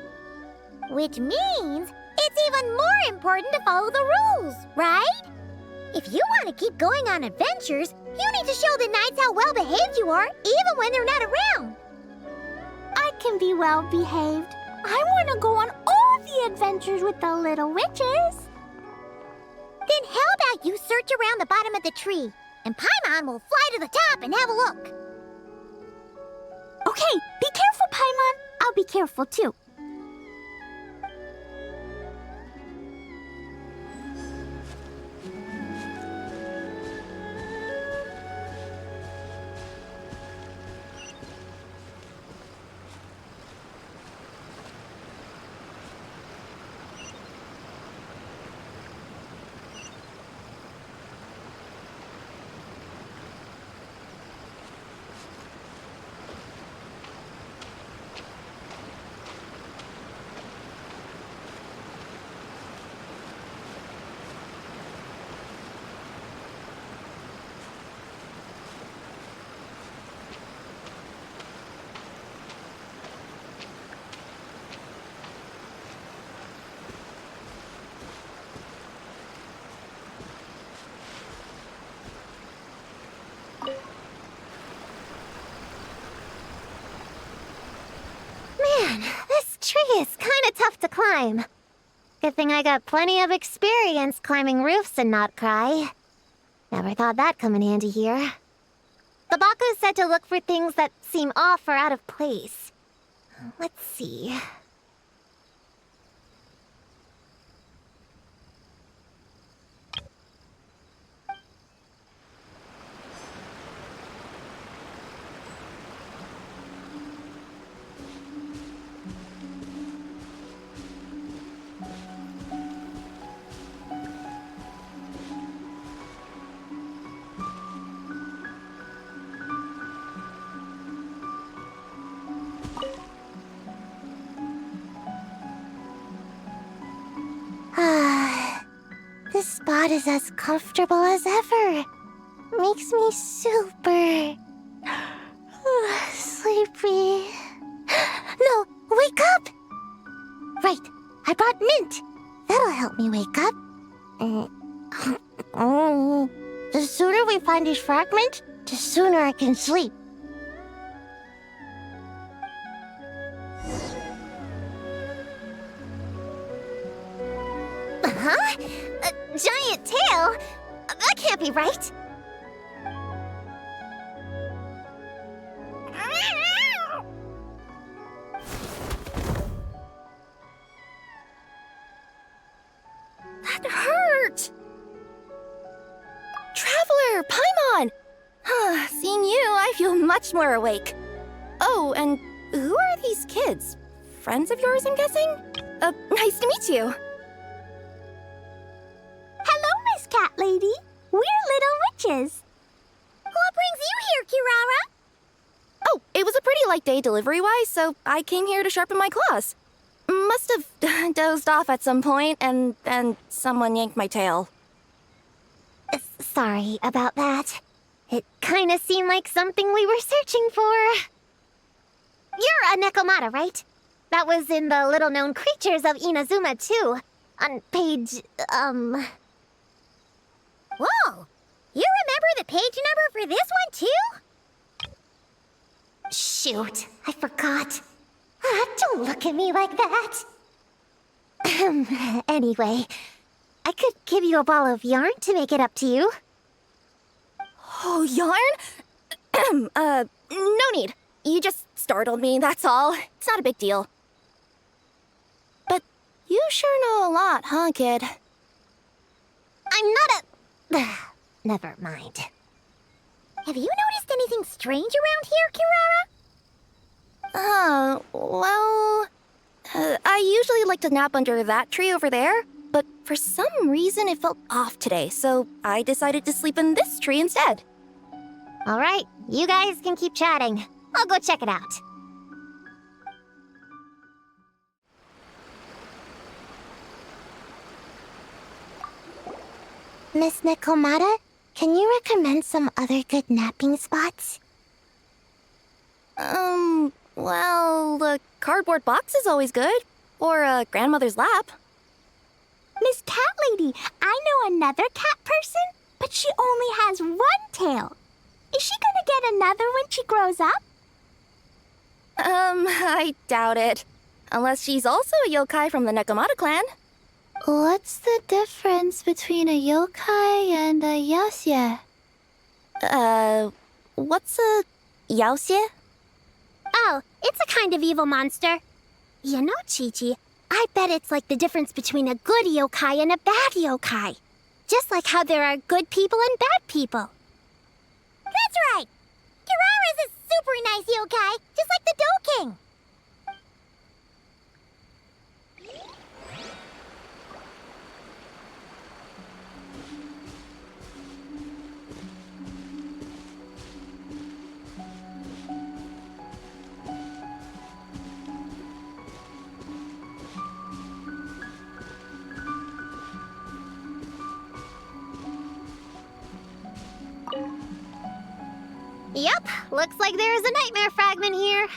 Which means it's even more important to follow the rules, right? If you want to keep going on adventures, you need to show the knights how well behaved you are, even when they're not around. I can be well behaved. I want to go on all the adventures with the little witches. Then how about you search around the bottom of the tree, and Paimon will fly to the top and have a look. Okay, be careful, Paimon. I'll be careful too. Man, this tree is kind of tough to climb. Good thing I got plenty of experience climbing roofs and not cry. Never thought that'd come in handy here. The Baku said to look for things that seem off or out of place. Let's see. This spot is as comfortable as ever. Makes me super sleepy. No, wake up! Right, I brought mint. That'll help me wake up. The sooner we find this fragment, the sooner I can sleep. Huh? A giant tail? That can't be right. That hurt! Traveler, Paimon! Seeing you, I feel much more awake. Oh, and who are these kids? Friends of yours, I'm guessing? Nice to meet you. Hello, Miss Cat Lady. We're little witches. What brings you here, Kirara? Oh, it was a pretty light day delivery-wise, so I came here to sharpen my claws. Must have dozed off at some point, and then someone yanked my tail. Sorry about that. It kind of seemed like something we were searching for. You're a Nekomata, right? That was in the little-known creatures of Inazuma, too. On page, Whoa! You remember the page number for this one, too? Shoot, I forgot. Don't look at me like that. Anyway, I could give you a ball of yarn to make it up to you. Oh, yarn? No need. You just startled me, that's all. It's not a big deal. But you sure know a lot, huh, kid? I'm not a... Never mind. Have you noticed anything strange around here, Kirara? Well... I usually like to nap under that tree over there, but for some reason it felt off today, so I decided to sleep in this tree instead. All right, you guys can keep chatting. I'll go check it out. Miss Nekomata, can you recommend some other good napping spots? Well, the cardboard box is always good. Or a grandmother's lap. Miss Cat Lady, I know another cat person. but she only has one tail. Is she gonna get another when she grows up? I doubt it. Unless she's also a yokai from the Nekomata clan. What's the difference between a yokai and a yaoxie? What's a yaoxie? Oh, it's a kind of evil monster. You know, Chi-Chi, I bet it's like the difference between a good yokai and a bad yokai. Just like how there are good people and bad people. That's right! Kirara's a super nice yokai, just like the Dough King. Yep, looks like there is a nightmare fragment here.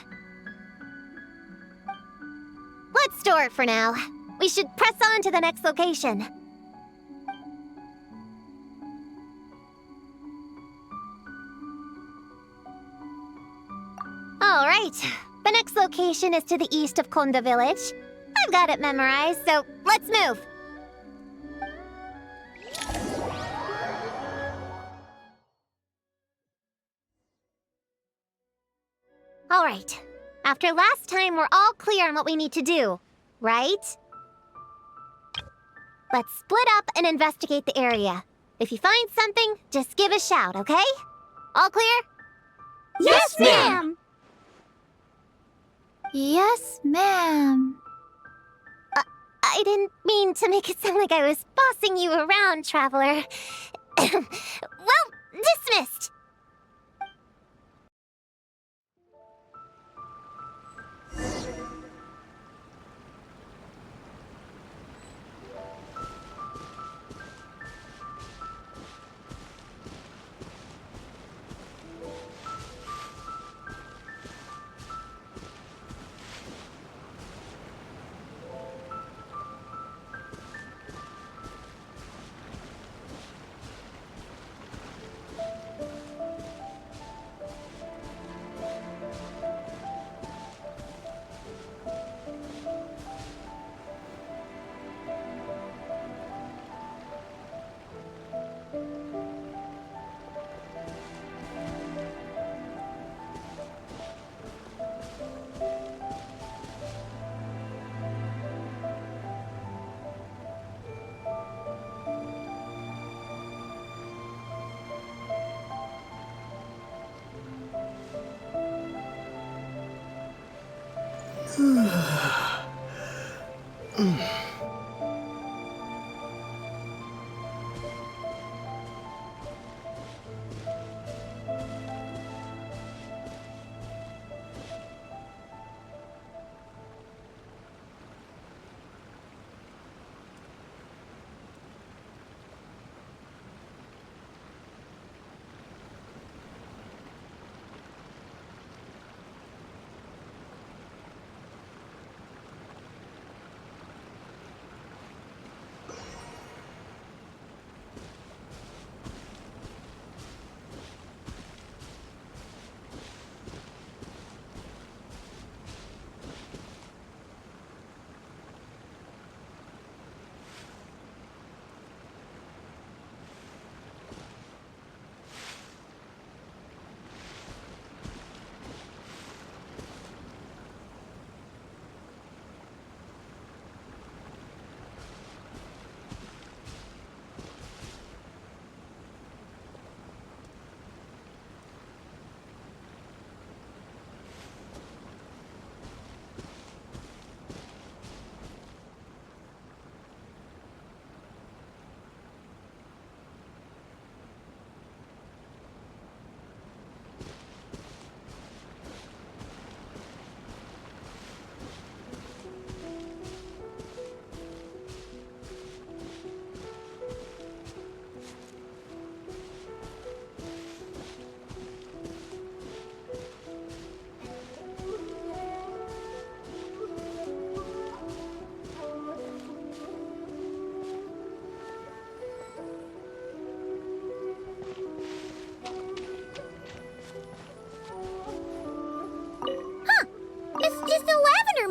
Let's store it for now. We should press on to the next location. All right, the next location is to the east of Konda Village. I've got it memorized, so let's move. All right. After last time, we're all clear on what we need to do, right? Let's split up and investigate the area. If you find something, just give a shout, okay? All clear? Yes, ma'am! Yes, ma'am. I didn't mean to make it sound like I was bossing you around, Traveler. Well, dismissed!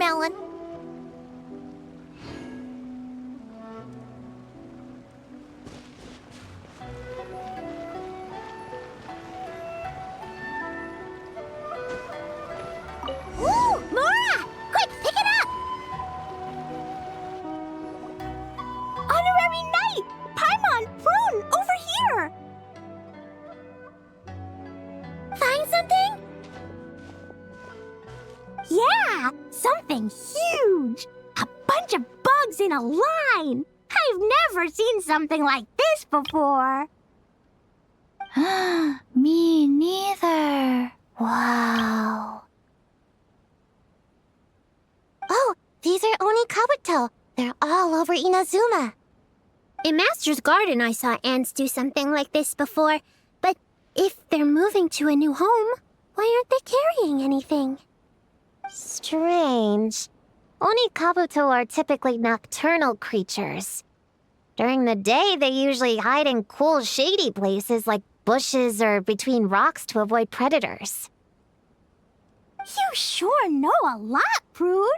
watermelon. Ooh, Mora! Quick, pick it up! Honorary Knight! Paimon, Prune, over here! Find something? Yeah, something huge! A bunch of bugs in a line! I've never seen something like this before! Me neither. Wow. Oh, these are Oni Kabuto. They're all over Inazuma. In Master's Garden, I saw ants do something like this before. But if they're moving to a new home, why aren't they carrying anything? Strange. Oni Kabuto are typically nocturnal creatures. During the day, they usually hide in cool, shady places like bushes or between rocks to avoid predators. You sure know a lot, Prune!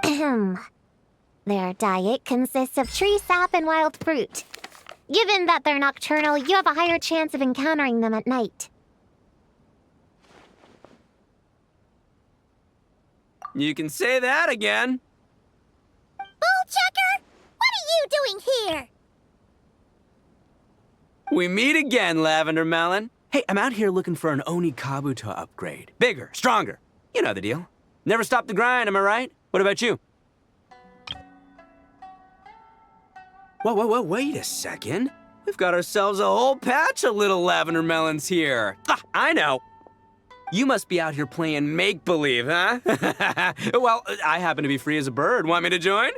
Ahem. Their diet consists of tree sap and wild fruit. Given that they're nocturnal, you have a higher chance of encountering them at night. You can say that again. Bullchecker! What are you doing here? We meet again, Lavender Melon. Hey, I'm out here looking for an Oni Kabuto upgrade. Bigger, stronger. You know the deal. Never stop the grind, am I right? What about you? Whoa, wait a second. We've got ourselves a whole patch of little Lavender Melons here. Ah, I know. You must be out here playing make-believe, huh? Well, I happen to be free as a bird. Want me to join?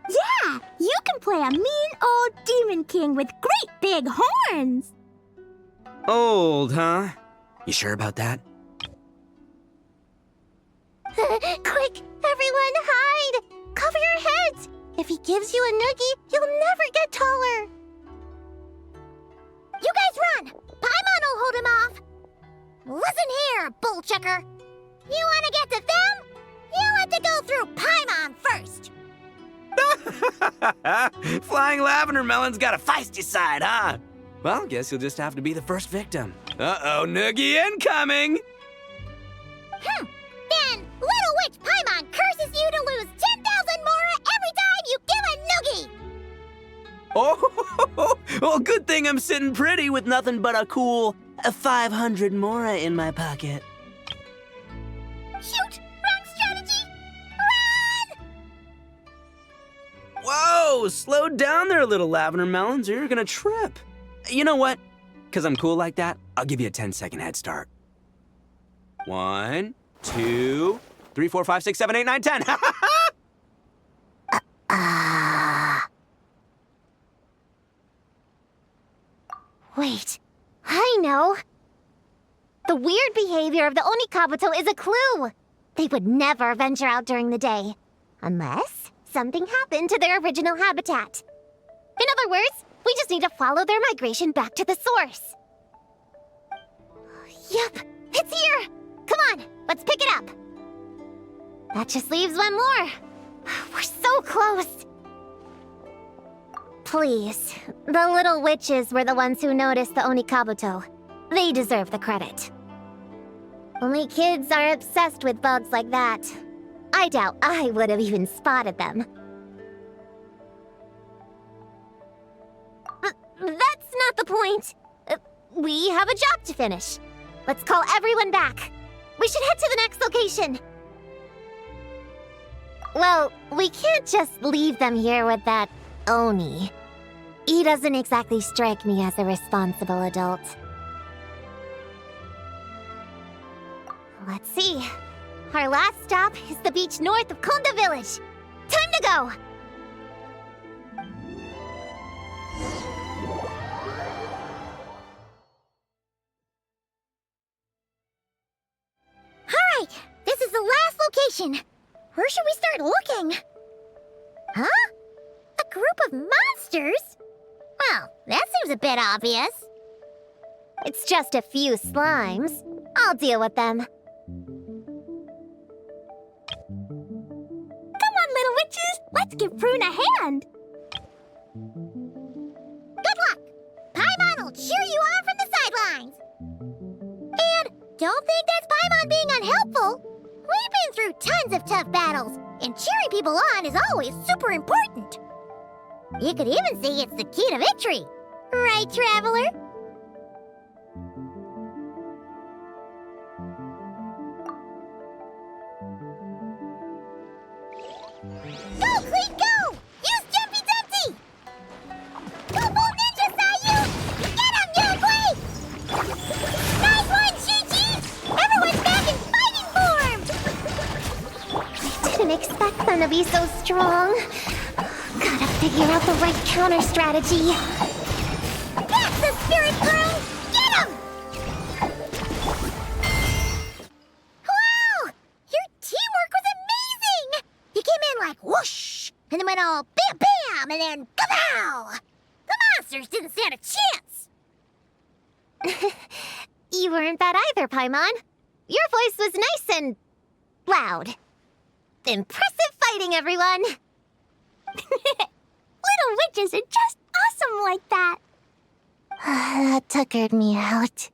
Yeah, you can play a mean old demon king with great big horns! Old, huh? You sure about that? Quick, everyone hide! Cover your heads! If he gives you a noogie, you'll never get taller. You guys run! Paimon will hold him off. Listen here, Bullchecker. You want to get to them? You have to go through Paimon first. Flying Lavender Melon's got a feisty side, huh? Well, guess you'll just have to be the first victim. Uh-oh, noogie incoming! Then, Little Witch Paimon curses you to lose 10,000 Mora every time you give a noogie! Oh, well, good thing I'm sitting pretty with nothing but a cool 500 Mora in my pocket. Shoot! Wrong strategy! Run! Whoa, slow down there, little Lavender Melons, or you're gonna trip. You know what? Because I'm cool like that, I'll give you a 10-second head start. 1, 2, 3, 4, 5, 6, 7, 8, 9, 10. Wait, I know. The weird behavior of the Oni Kabuto is a clue. They would never venture out during the day, unless something happened to their original habitat. In other words, we just need to follow their migration back to the source. Yep, it's here! Come on, let's pick it up. That just leaves one more. We're so close. Please, the little witches were the ones who noticed the Oni Kabuto. They deserve the credit. Only kids are obsessed with bugs like that. I doubt I would have even spotted them. That's not the point. We have a job to finish. Let's call everyone back. We should head to the next location. Well, we can't just leave them here with that Oni. He doesn't exactly strike me as a responsible adult. Let's see. Our last stop is the beach north of Konda Village. Time to go! Alright, this is the last location. Where should we start looking? Huh? A group of monsters? Well, that seems a bit obvious. It's just a few slimes. I'll deal with them. Let's give Prune a hand. Good luck! Paimon will cheer you on from the sidelines. And don't think that's Paimon being unhelpful. We've been through tons of tough battles, and cheering people on is always super important. You could even say it's the key to victory. Right, Traveler? Go, Klee, go! Use Jumpy Dumpty! Go, Bolt Ninja Sayu! Get him, young Klee! Nice one, Chi-Chi! Everyone's back in fighting form! I didn't expect them to be so strong. Gotta figure out the right counter strategy. That's the spirit, Prune! Get him! Wow! Your teamwork was amazing! You came in like whoosh, and then went all bam bam, and then kapow! The monsters didn't stand a chance! You weren't bad either, Paimon. Your voice was nice and loud. Impressive fighting, everyone! Little witches are just awesome like that. That tuckered me out.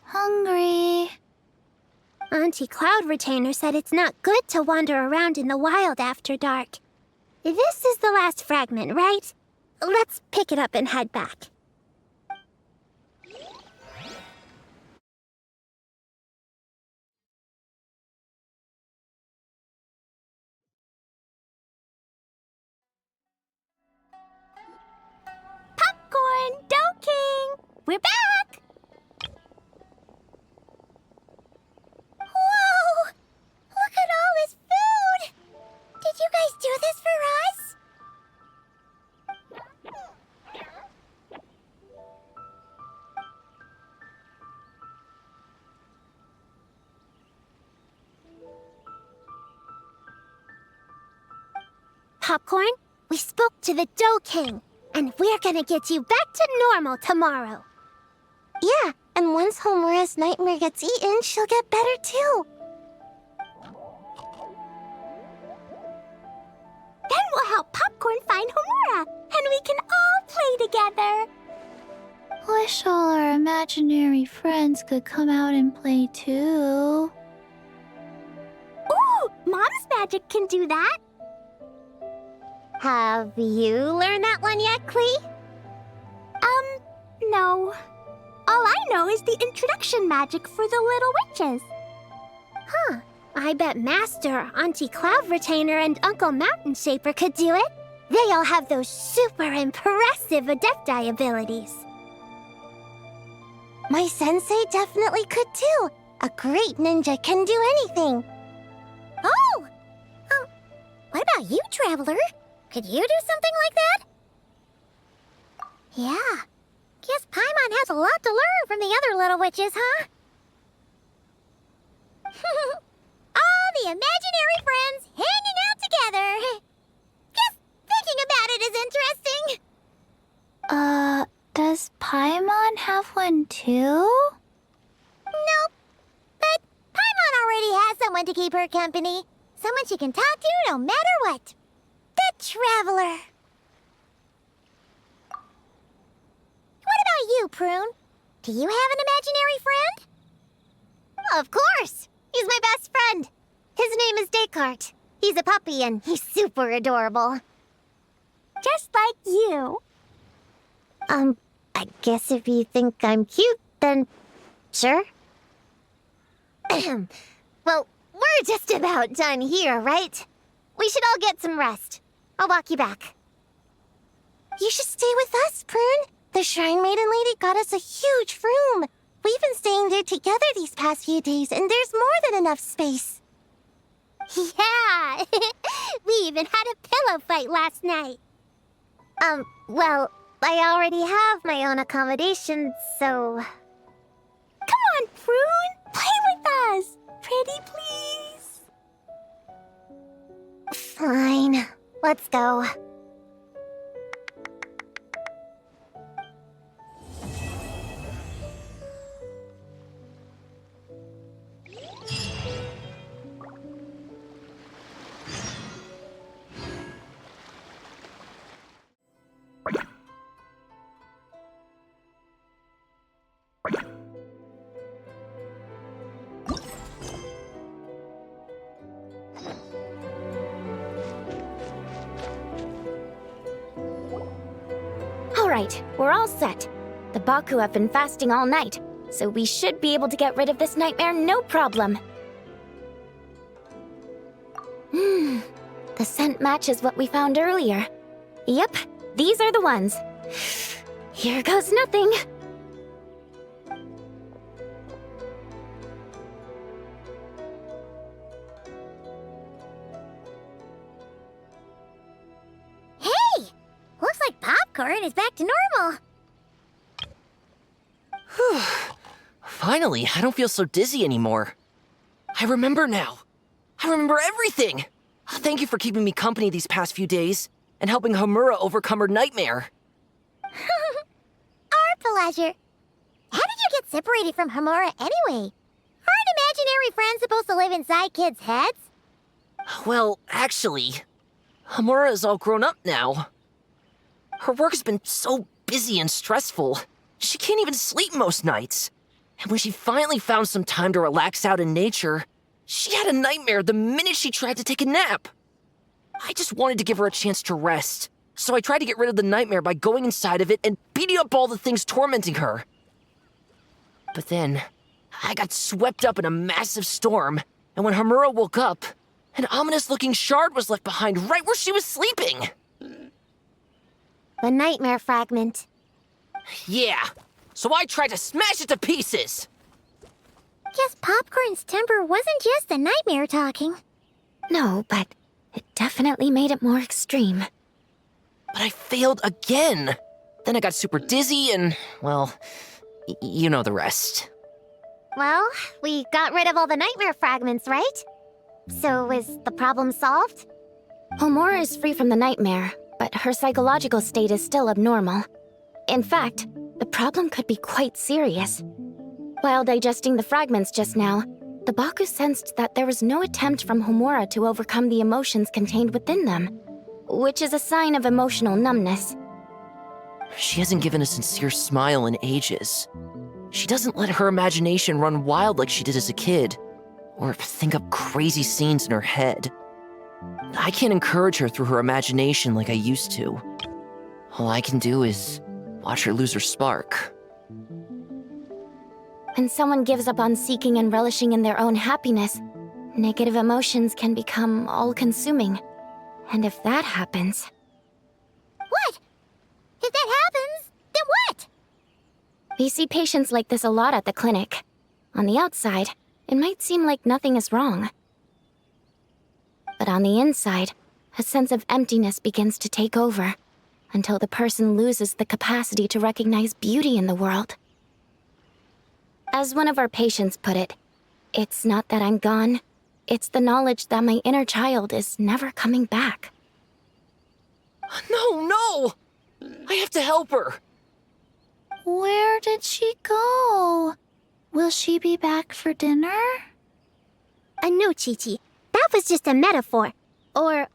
Hungry. Auntie Cloud Retainer said it's not good to wander around in the wild after dark. This is the last fragment, right? Let's pick it up and head back. Popcorn, Dough King! We're back! Whoa! Look at all this food! Did you guys do this for us? Popcorn, we spoke to the Dough King, and we're gonna get you back to normal tomorrow. Yeah, and once Homura's nightmare gets eaten, she'll get better too. Then we'll help Popcorn find Homura, and we can all play together. Wish all our imaginary friends could come out and play too. Ooh, Mom's magic can do that. Have you learned that one yet, Klee? No. All I know is the introduction magic for the little witches. Huh. I bet Master, Auntie Cloud Retainer, and Uncle Mountain Shaper could do it. They all have those super impressive Adepti abilities. My sensei definitely could too. A great ninja can do anything. Oh! What about you, Traveler? Could you do something like that? Yeah. Guess Paimon has a lot to learn from the other little witches, huh? All the imaginary friends hanging out together. Just thinking about it is interesting. Does Paimon have one too? Nope. But Paimon already has someone to keep her company. Someone she can talk to no matter what. The Traveler. What about you, Prune? Do you have an imaginary friend? Of course! He's my best friend. His name is Descartes. He's a puppy and he's super adorable. Just like you. I guess if you think I'm cute, then sure. Well, we're just about done here, right? We should all get some rest. I'll walk you back. You should stay with us, Prune. The Shrine Maiden Lady got us a huge room. We've been staying there together these past few days, and there's more than enough space. Yeah. We even had a pillow fight last night. Well, I already have my own accommodation, so... Come on, Prune. Play with us. Pretty please. Fine. Let's go. right, we're all set. The Baku have been fasting all night, so we should be able to get rid of this nightmare no problem. The scent matches what we found earlier. Yep, these are the ones. Here goes nothing. Hey! Looks like popcorn is back to normal. Finally, I don't feel so dizzy anymore. I remember now. I remember everything. Thank you for keeping me company these past few days and helping Homura overcome her nightmare. Our pleasure. How did you get separated from Homura anyway? Aren't imaginary friends supposed to live inside kids' heads? Well, actually, Homura is all grown up now. Her work's been so busy and stressful, she can't even sleep most nights. And when she finally found some time to relax out in nature, she had a nightmare the minute she tried to take a nap. I just wanted to give her a chance to rest, so I tried to get rid of the nightmare by going inside of it and beating up all the things tormenting her. But then, I got swept up in a massive storm, and when Homura woke up, an ominous-looking shard was left behind right where she was sleeping. The nightmare fragment. Yeah, so I tried to smash it to pieces. Guess Popcorn's temper wasn't just the nightmare talking. No, but it definitely made it more extreme. But I failed again. Then I got super dizzy and, well, you know the rest. Well, we got rid of all the nightmare fragments, right? So is the problem solved? Homura is free from the nightmare, but her psychological state is still abnormal. In fact, the problem could be quite serious. While digesting the fragments just now, the Baku sensed that there was no attempt from Homura to overcome the emotions contained within them, which is a sign of emotional numbness. She hasn't given a sincere smile in ages. She doesn't let her imagination run wild like she did as a kid, or think up crazy scenes in her head. I can't encourage her through her imagination like I used to. All I can do is watch her lose her spark. When someone gives up on seeking and relishing in their own happiness, negative emotions can become all-consuming. And if that happens... What? If that happens, then what? We see patients like this a lot at the clinic. On the outside, it might seem like nothing is wrong. But on the inside, a sense of emptiness begins to take over, until the person loses the capacity to recognize beauty in the world. As one of our patients put it, it's not that I'm gone, it's the knowledge that my inner child is never coming back. No! I have to help her! Where did she go? Will she be back for dinner? No, Chi-Chi. That was just a metaphor. Or,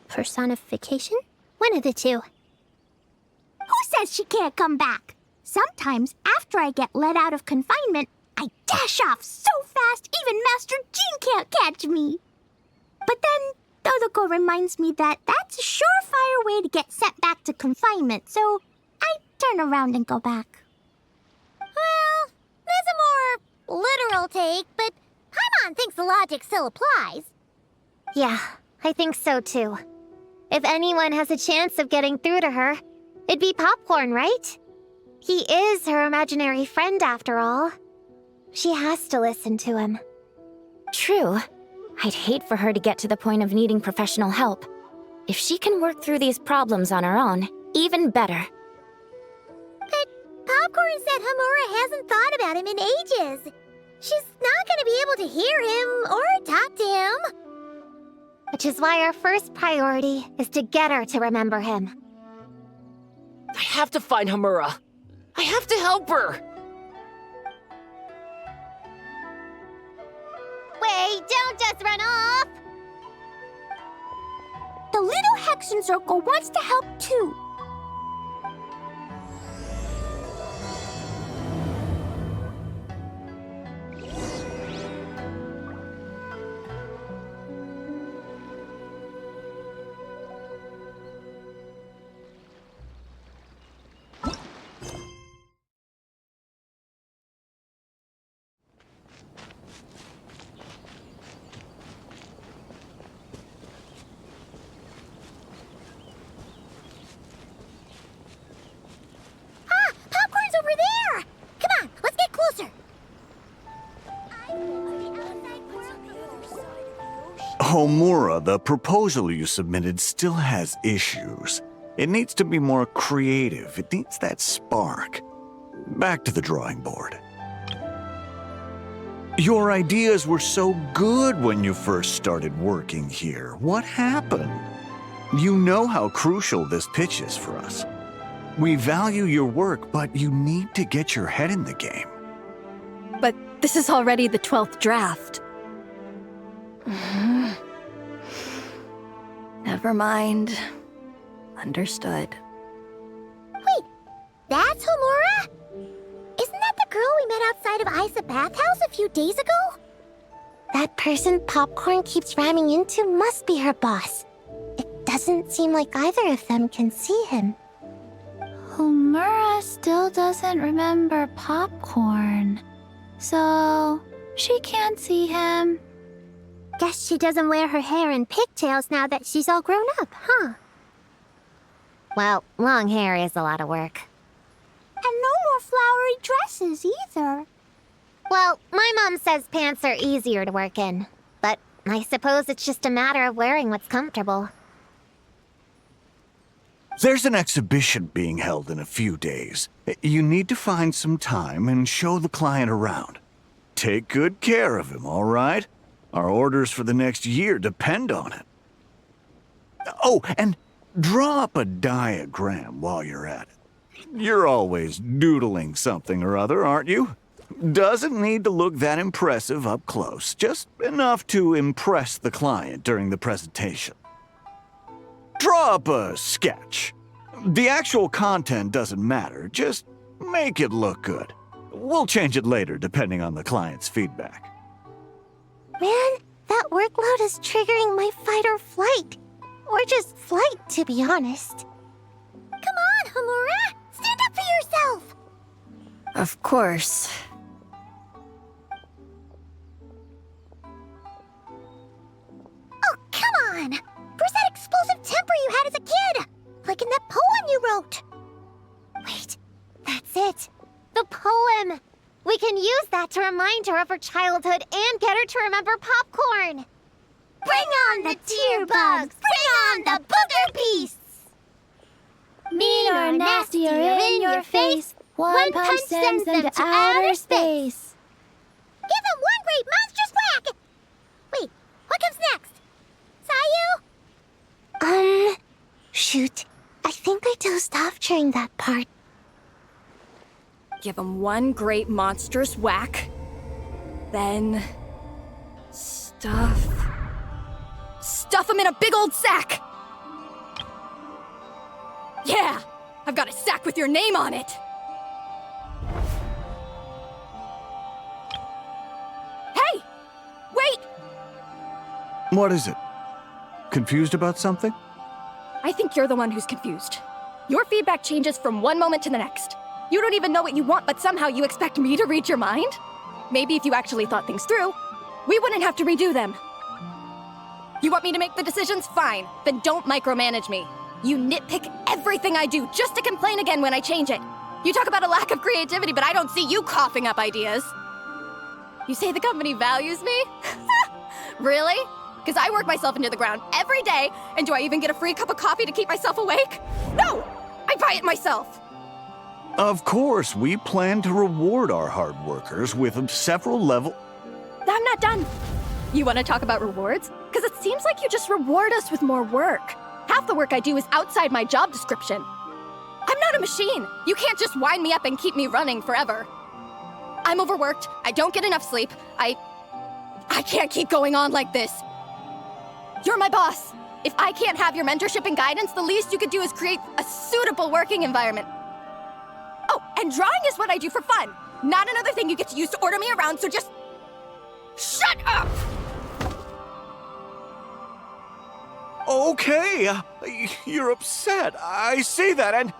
personification? One of the two. Who says she can't come back? Sometimes, after I get let out of confinement, I dash off so fast even Master Jean can't catch me. But then, Todoko reminds me that that's a surefire way to get sent back to confinement, so I turn around and go back. Well, that's a more literal take, but Paimon thinks the logic still applies. Yeah, I think so too. If anyone has a chance of getting through to her, it'd be Popcorn, right? He is her imaginary friend after all. She has to listen to him. True. I'd hate for her to get to the point of needing professional help. If she can work through these problems on her own, even better. But Popcorn said Homura hasn't thought about him in ages. She's not gonna be able to hear him or talk to him. Which is why our first priority is to get her to remember him. I have to find Homura. I have to help her! Wait, don't just run off! The Little Hexenzirkel wants to help too. Homura, the proposal you submitted still has issues. It needs to be more creative. It needs that spark. Back to the drawing board. Your ideas were so good when you first started working here. What happened? You know how crucial this pitch is for us. We value your work, but you need to get your head in the game. But this is already the 12th draft. Never mind. Understood. Wait, that's Homura? Isn't that the girl we met outside of Isa Bathhouse a few days ago? That person Popcorn keeps ramming into must be her boss. It doesn't seem like either of them can see him. Homura still doesn't remember Popcorn. So, she can't see him. Guess she doesn't wear her hair in pigtails now that she's all grown up, huh? Well, long hair is a lot of work. And no more flowery dresses either. Well, my mom says pants are easier to work in. But I suppose it's just a matter of wearing what's comfortable. There's an exhibition being held in a few days. You need to find some time and show the client around. Take good care of him, all right? Our orders for the next year depend on it. Oh, and draw up a diagram while you're at it. You're always doodling something or other, aren't you? Doesn't need to look that impressive up close, just enough to impress the client during the presentation. Draw up a sketch. The actual content doesn't matter, just make it look good. We'll change it later depending on the client's feedback. Man, that workload is triggering my fight or flight. Or just flight, to be honest. Come on, Homura! Stand up for yourself! Of course. Oh, come on! Where's that explosive temper you had as a kid? Like in that poem you wrote. Wait, that's it. The poem. We can use that to remind her of her childhood and get her to remember Popcorn. Bring on the tear bugs! Bring on the booger beasts! Mean or nasty or in your face, one punch sends them to outer space. Give them one great monstrous whack! Wait, what comes next? Sayu? Shoot. I think I dozed off during that part. Give him one great monstrous whack. Then... Stuff him in a big old sack! Yeah! I've got a sack with your name on it! Hey! Wait! What is it? Confused about something? I think you're the one who's confused. Your feedback changes from one moment to the next. You don't even know what you want, but somehow you expect me to read your mind? Maybe if you actually thought things through, we wouldn't have to redo them. You want me to make the decisions? Fine. Then don't micromanage me. You nitpick everything I do just to complain again when I change it. You talk about a lack of creativity, but I don't see you coughing up ideas. You say the company values me? Really? Because I work myself into the ground every day, and do I even get a free cup of coffee to keep myself awake? No! I buy it myself! Of course, we plan to reward our hard workers with several level... I'm not done. You want to talk about rewards? Because it seems like you just reward us with more work. Half the work I do is outside my job description. I'm not a machine. You can't just wind me up and keep me running forever. I'm overworked. I don't get enough sleep. I can't keep going on like this. You're my boss. If I can't have your mentorship and guidance, the least you could do is create a suitable working environment. Oh, and drawing is what I do for fun. Not another thing you get to use to order me around, so just... shut up! Okay, you're upset. I see that, and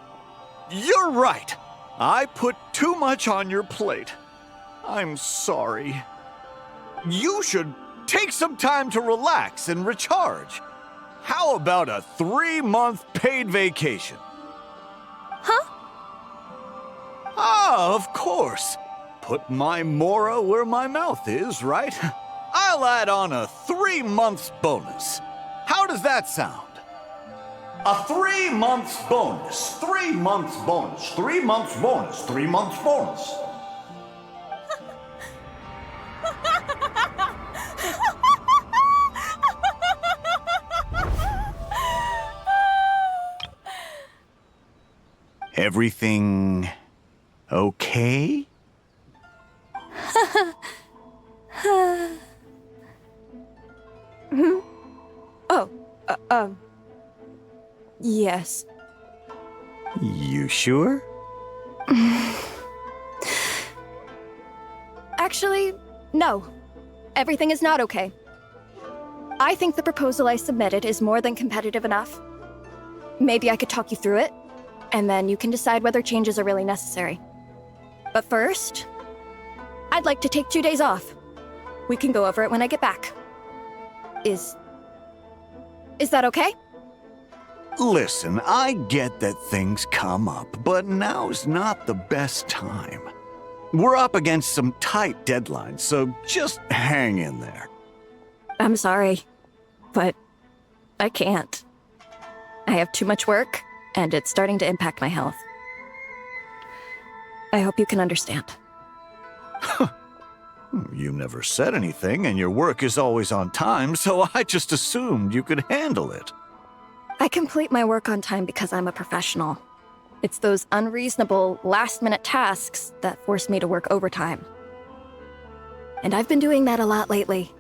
you're right. I put too much on your plate. I'm sorry. You should take some time to relax and recharge. How about a 3-month paid vacation? Huh? Ah, of course. Put my Mora where my mouth is, right? I'll add on a 3 months bonus. How does that sound? A 3 months bonus. 3 months bonus. 3 months bonus. 3 months bonus. Everything okay? Yes. You sure? Actually, no. Everything is not okay. I think the proposal I submitted is more than competitive enough. Maybe I could talk you through it, and then you can decide whether changes are really necessary. But first, I'd like to take 2 days off. We can go over it when I get back. Is that okay? Listen, I get that things come up, but now's not the best time. We're up against some tight deadlines, so just hang in there. I'm sorry, but I can't. I have too much work, and it's starting to impact my health. I hope you can understand. You never said anything, and your work is always on time, so I just assumed you could handle it. I complete my work on time because I'm a professional. It's those unreasonable, last-minute tasks that force me to work overtime. And I've been doing that a lot lately.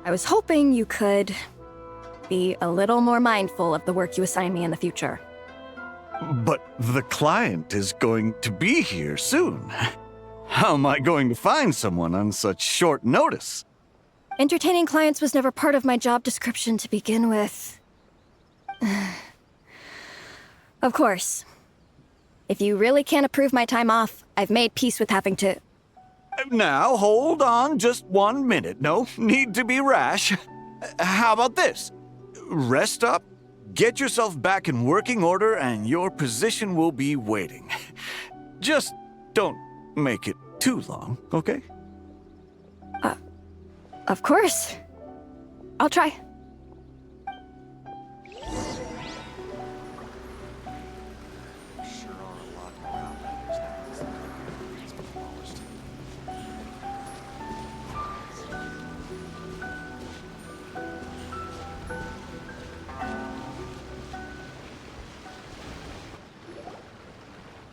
I was hoping you could be a little more mindful of the work you assign me in the future. But the client is going to be here soon. How am I going to find someone on such short notice? Entertaining clients was never part of my job description to begin with. Of course. If you really can't approve my time off, I've made peace with having to... Now, hold on just 1 minute. No need to be rash. How about this? Rest up, get yourself back in working order, and your position will be waiting. Just don't make it too long, okay? Of course. I'll try.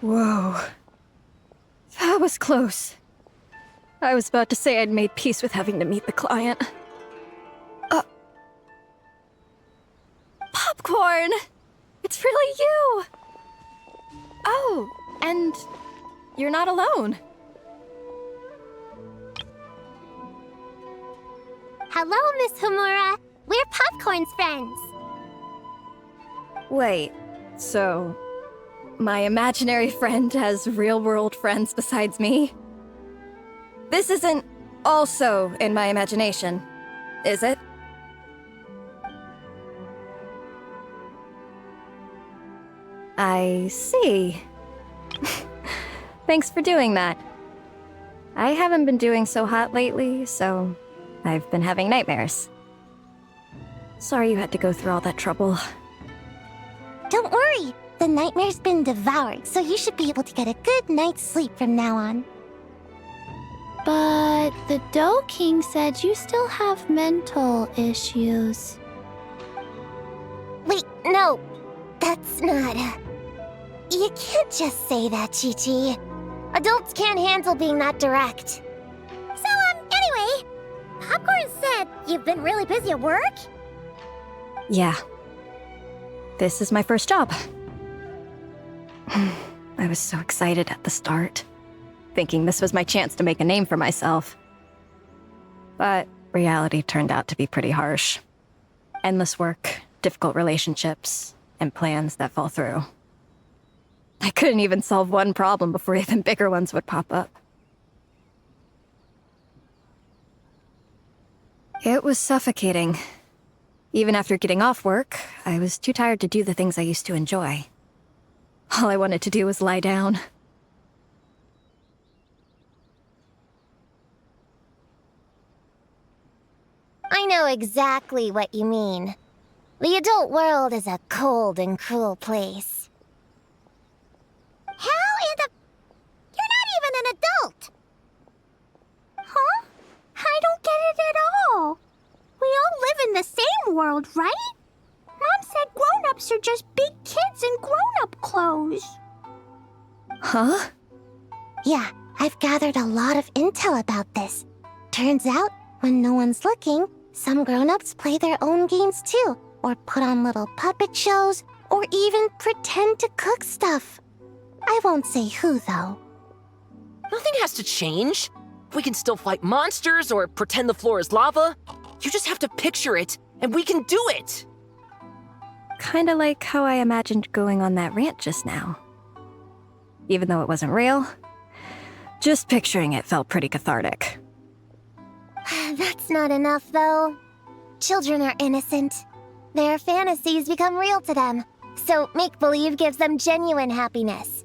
Whoa. That was close. I was about to say I'd made peace with having to meet the client. Popcorn! It's really you! Oh, and you're not alone. Hello, Miss Homura. We're Popcorn's friends. Wait, so my imaginary friend has real-world friends besides me? This isn't also in my imagination, is it? I see. Thanks for doing that. I haven't been doing so hot lately, so I've been having nightmares. Sorry you had to go through all that trouble. Don't worry. The nightmare's been devoured, so you should be able to get a good night's sleep from now on. But the Doe King said you still have mental issues. Wait, no. That's not... You can't just say that, Chi-Chi. Adults can't handle being that direct. So, anyway, Popcorn said you've been really busy at work? Yeah. This is my first job. I was so excited at the start, thinking this was my chance to make a name for myself. But reality turned out to be pretty harsh. Endless work, difficult relationships, and plans that fall through. I couldn't even solve one problem before even bigger ones would pop up. It was suffocating. Even after getting off work, I was too tired to do the things I used to enjoy. All I wanted to do was lie down. I know exactly what you mean. The adult world is a cold and cruel place. How in the... You're not even an adult! Huh? I don't get it at all. We all live in the same world, right? Mom said grown-ups are just big kids in grown-up clothes. Huh? Yeah, I've gathered a lot of intel about this. Turns out, when no one's looking, some grown-ups play their own games too, or put on little puppet shows, or even pretend to cook stuff. I won't say who, though. Nothing has to change. We can still fight monsters or pretend the floor is lava. You just have to picture it, and we can do it! Kinda like how I imagined going on that rant just now. Even though it wasn't real, just picturing it felt pretty cathartic. That's not enough, though. Children are innocent. Their fantasies become real to them, so make-believe gives them genuine happiness.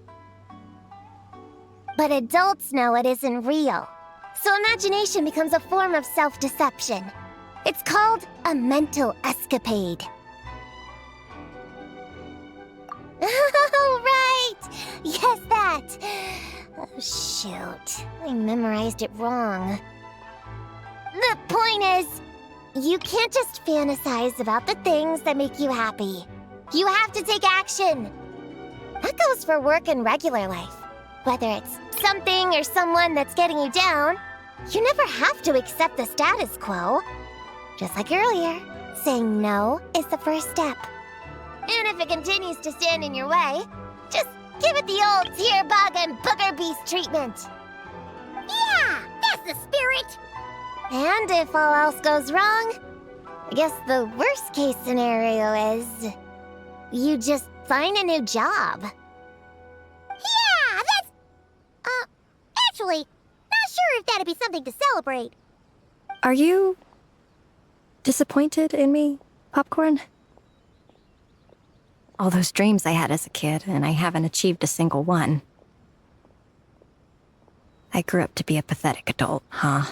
But adults know it isn't real, so imagination becomes a form of self-deception. It's called a mental escapade. Oh, right! Yes, that! Oh, shoot. I memorized it wrong. The point is, you can't just fantasize about the things that make you happy. You have to take action. That goes for work and regular life. Whether it's something or someone that's getting you down, you never have to accept the status quo. Just like earlier, saying no is the first step. And if it continues to stand in your way, just give it the old tear bug and booger beast treatment. Yeah, that's the spirit! And if all else goes wrong, I guess the worst case scenario is you just find a new job. Yeah, that's... actually, not sure if that'd be something to celebrate. Are you disappointed in me, Popcorn? All those dreams I had as a kid, and I haven't achieved a single one. I grew up to be a pathetic adult, huh?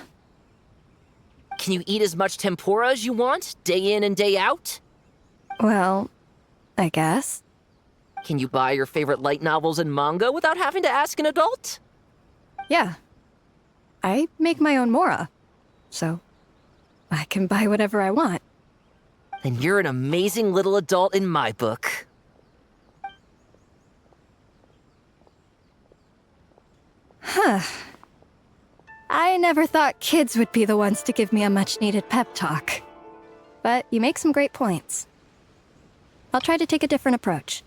Can you eat as much tempura as you want, day in and day out? Well, I guess. Can you buy your favorite light novels and manga without having to ask an adult? Yeah. I make my own mora, so I can buy whatever I want. Then you're an amazing little adult in my book. Huh. I never thought kids would be the ones to give me a much-needed pep talk. But you make some great points. I'll try to take a different approach.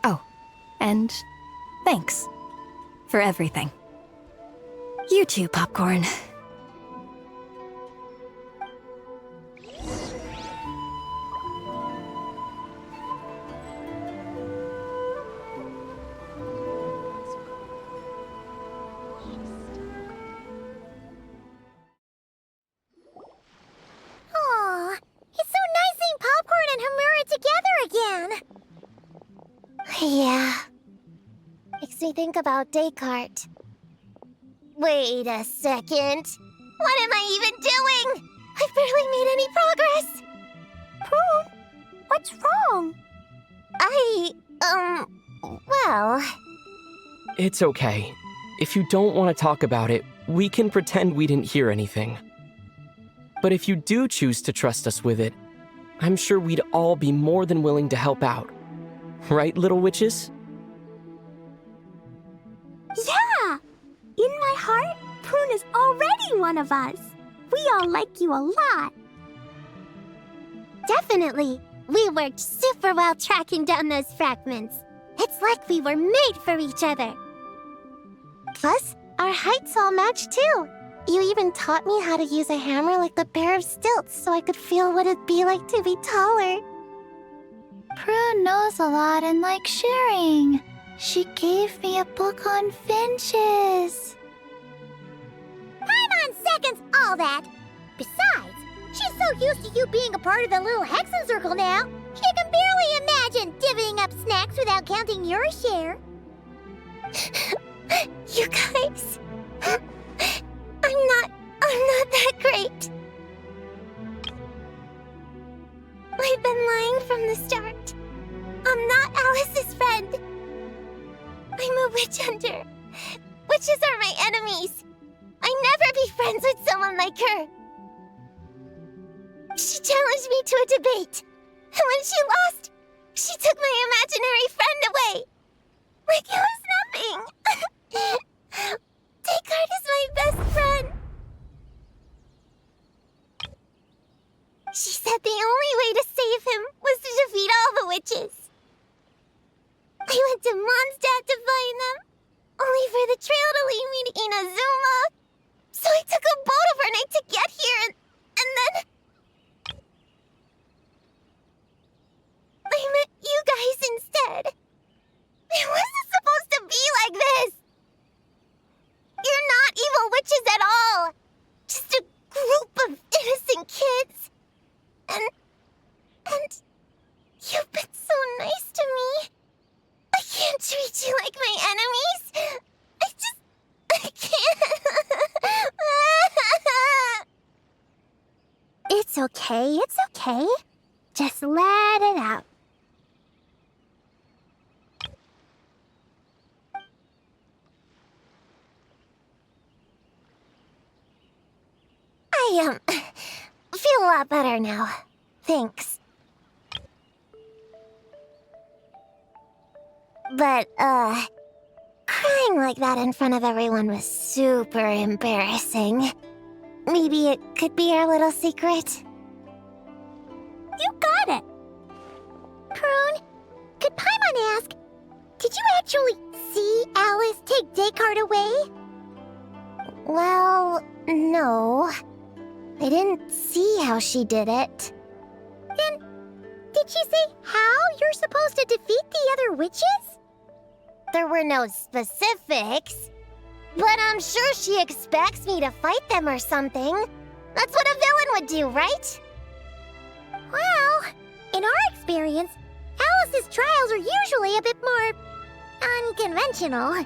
Oh, and thanks for everything. You too, Popcorn. Aw, it's so nice seeing Popcorn and Hamura together again. Yeah. Makes me think about Descartes. Wait a second. What am I even doing? I've barely made any progress. Prune, what's wrong? Well... It's okay. If you don't want to talk about it, we can pretend we didn't hear anything. But if you do choose to trust us with it, I'm sure we'd all be more than willing to help out. Right, little witches? Yeah! In my heart, Prune is already one of us. We all like you a lot. Definitely. We worked super well tracking down those fragments. It's like we were made for each other. Plus, our heights all match too. You even taught me how to use a hammer like the Bear of Stilts so I could feel what it'd be like to be taller. Prune knows a lot and likes sharing. She gave me a book on finches. Paimon seconds all that. Besides, she's so used to you being a part of the Little Hexenzirkel now, she can barely imagine divvying up snacks without counting your share. You guys... I'm not that great. I've been lying from the start. I'm not Alice's friend. I'm a witch hunter. Witches are my enemies. I never be friends with someone like her. She challenged me to a debate. And when she lost, she took my imaginary friend away. Like it was nothing. Descartes is my best friend. She said the only way to save him was to defeat all the witches. I went to Mondstadt to find them, only for the trail to lead me to Inazuma. So I took a boat overnight to get here, and then... I met you guys instead. It wasn't supposed to be like this. You're not evil witches at all. Just a group of innocent kids. And you've been so nice to me. I can't treat you like my enemies. I can't. It's okay, it's okay. Just let it out. I, feel a lot better now. Thanks. But, crying like that in front of everyone was super embarrassing. Maybe it could be our little secret? You got it. Prune, could Paimon ask, did you actually see Alice take Descartes away? Well, no. I didn't see how she did it. Then, did she say how you're supposed to defeat the other witches? There were no specifics. But I'm sure she expects me to fight them or something. That's what a villain would do, right? Well, in our experience, Alice's trials are usually a bit more unconventional.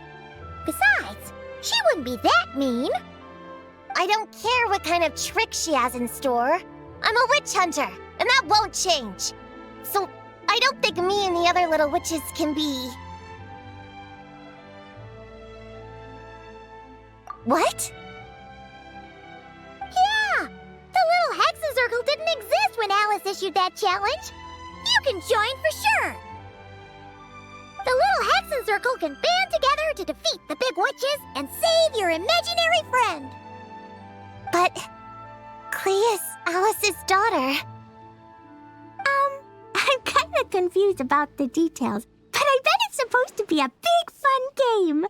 Besides, she wouldn't be that mean. I don't care what kind of trick she has in store. I'm a witch hunter, and that won't change. So I don't think me and the other little witches can be... What? Yeah! The Little Hexenzirkel didn't exist when Alice issued that challenge. You can join for sure. The Little Hexenzirkel can band together to defeat the big witches and save your imaginary friend. But... Klee is Alice's daughter. I'm kind of confused about the details, but I bet it's supposed to be a big fun game.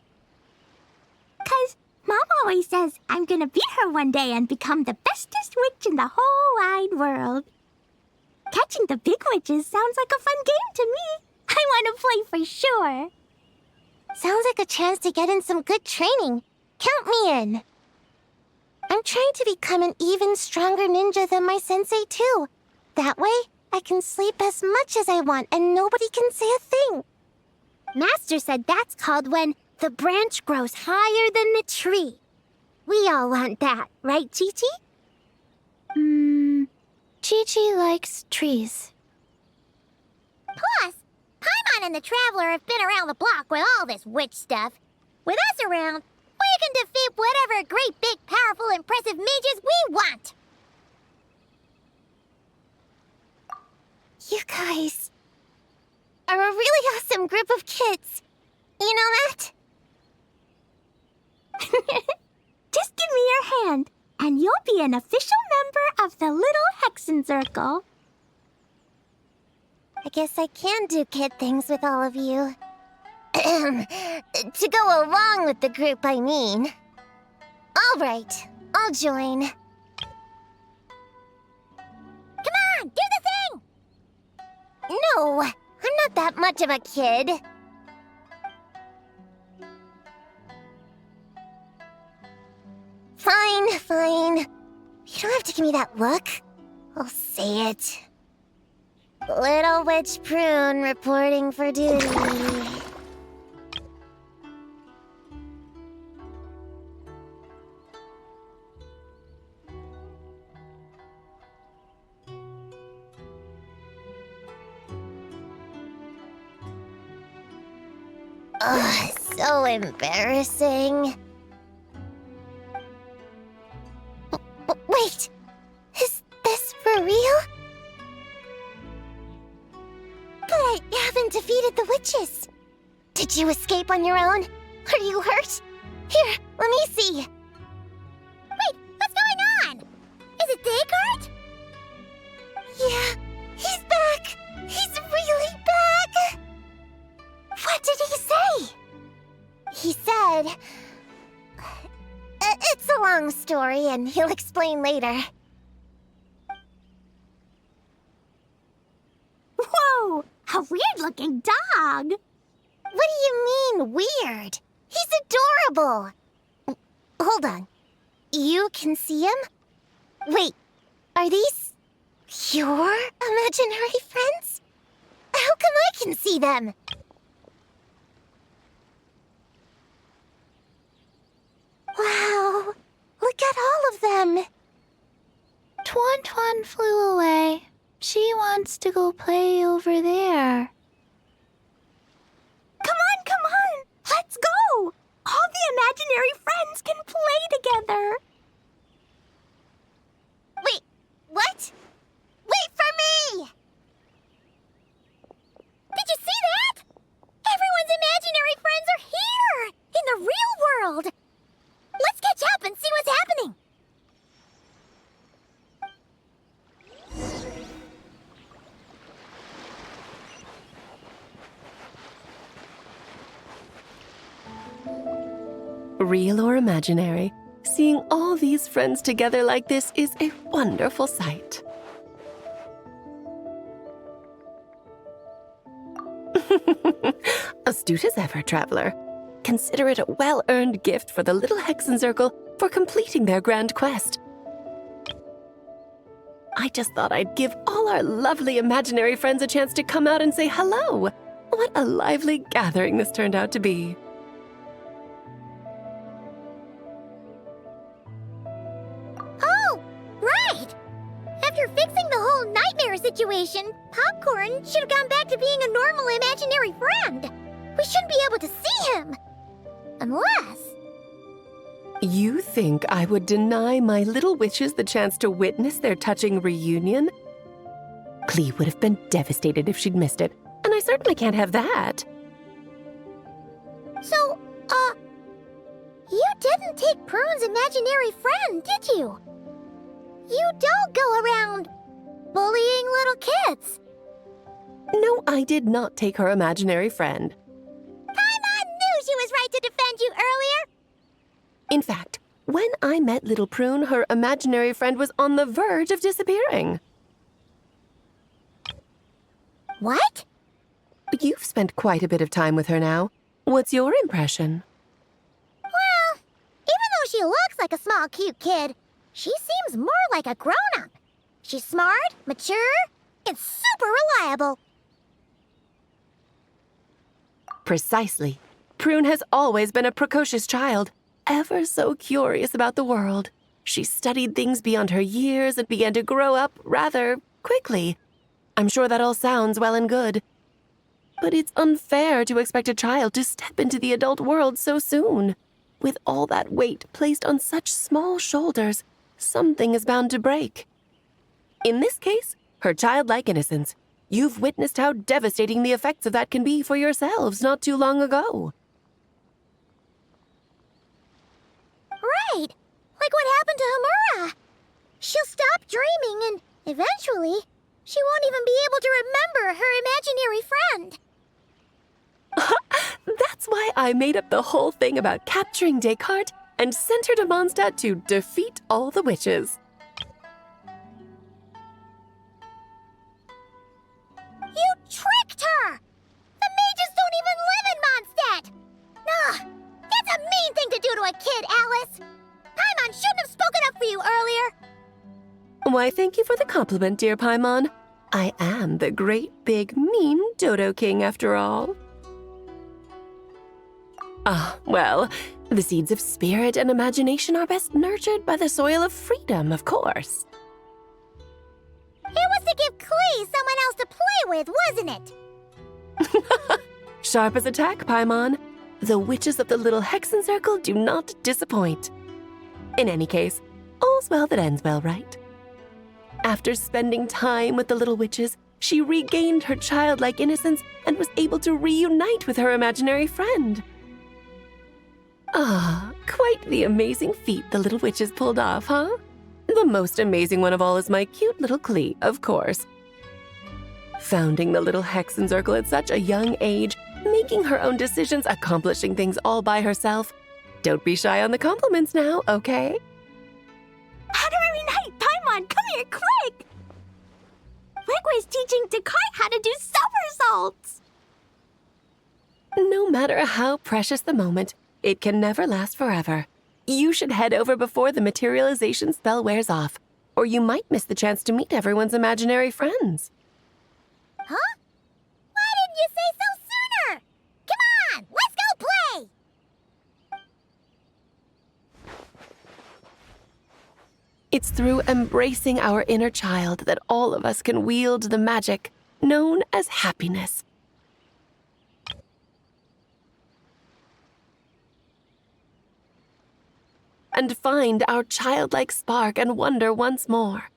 'Cause Mom always says I'm gonna beat her one day and become the bestest witch in the whole wide world. Catching the big witches sounds like a fun game to me. I want to play for sure. Sounds like a chance to get in some good training. Count me in. I'm trying to become an even stronger ninja than my sensei, too. That way, I can sleep as much as I want and nobody can say a thing. Master said that's called when the branch grows higher than the tree. We all want that, right, Chi-Chi? Chi-Chi likes trees. Plus, Paimon and the Traveler have been around the block with all this witch stuff. With us around, we can defeat whatever great, big, powerful, impressive mages we want. You guys are a really awesome group of kids. You know that? Just give me your hand, and you'll be an official member of the Little Hexenzirkel. I guess I can do kid things with all of you. To go along with the group, I mean. All right, I'll join. Come on, do the thing! No, I'm not that much of a kid. Fine. You don't have to give me that look. I'll say it. Little Witch Prune reporting for duty. Ugh, so embarrassing. Wait, is this for real? But I haven't defeated the witches. Did you escape on your own? Are you hurt? Here, let me see. Wait, what's going on? Is it Descartes? Yeah, he's back. He's really back. What did he say? He said... It's a long story, and he'll explain later. Whoa! A weird-looking dog! What do you mean, weird? He's adorable! Hold on. You can see him? Wait, are these your imaginary friends? How come I can see them? Wow, look at all of them. Tuan flew away. She wants to go play over there. Come on! Let's go! All the imaginary friends can play together! Wait, what? Wait for me! Did you see that? Everyone's imaginary friends are here! In the real world! Let's catch up and see what's happening! Real or imaginary, seeing all these friends together like this is a wonderful sight. Astute as ever, traveler. Consider it a well-earned gift for the Little Hexenzirkel for completing their grand quest. I just thought I'd give all our lovely imaginary friends a chance to come out and say hello. What a lively gathering this turned out to be. Oh, right! After fixing the whole nightmare situation, Popcorn should have gone back to being a normal imaginary friend. We shouldn't be able to see him. Unless... You think I would deny my little witches the chance to witness their touching reunion? Klee would have been devastated if she'd missed it, and I certainly can't have that. So, you didn't take Prune's imaginary friend, did you? You don't go around bullying little kids. No, I did not take her imaginary friend. Paimon knew she was right to defend you earlier. In fact, when I met Little Prune, her imaginary friend was on the verge of disappearing. What? You've spent quite a bit of time with her now. What's your impression? Well, even though she looks like a small, cute kid, she seems more like a grown-up. She's smart, mature, and super reliable. Precisely. Prune has always been a precocious child, ever so curious about the world. She studied things beyond her years and began to grow up rather quickly. I'm sure that all sounds well and good. But it's unfair to expect a child to step into the adult world so soon. With all that weight placed on such small shoulders, something is bound to break. In this case, her childlike innocence. You've witnessed how devastating the effects of that can be for yourselves not too long ago. Right, like what happened to Hamura. She'll stop dreaming and, eventually, she won't even be able to remember her imaginary friend. That's why I made up the whole thing about capturing Descartes and sent her to Mondstadt to defeat all the witches. You tricked her! The mages don't even live in Mondstadt! Ugh, that's a mean thing to do to a kid, Alice! Paimon shouldn't have spoken up for you earlier! Why, thank you for the compliment, dear Paimon. I am the great, big, mean Dodo King, after all. Ah, well, the seeds of spirit and imagination are best nurtured by the soil of freedom, of course. It was to give Klee someone else to play with, wasn't it? Sharp as a tack, Paimon. The witches of the Little Hexenzirkel do not disappoint. In any case, all's well that ends well, right? After spending time with the little witches, she regained her childlike innocence and was able to reunite with her imaginary friend. Ah, quite the amazing feat the little witches pulled off, huh? The most amazing one of all is my cute little Klee, of course. Founding the Little Hexenzirkel at such a young age, making her own decisions, accomplishing things all by herself. Don't be shy on the compliments now, okay? How do I reunite? Paimon, come here, quick! Rick was teaching Dekai how to do somersaults! No matter how precious the moment, it can never last forever. You should head over before the materialization spell wears off, or you might miss the chance to meet everyone's imaginary friends. Huh? Why didn't you say so sooner? Come on, let's go play! It's through embracing our inner child that all of us can wield the magic known as happiness. And find our childlike spark and wonder once more.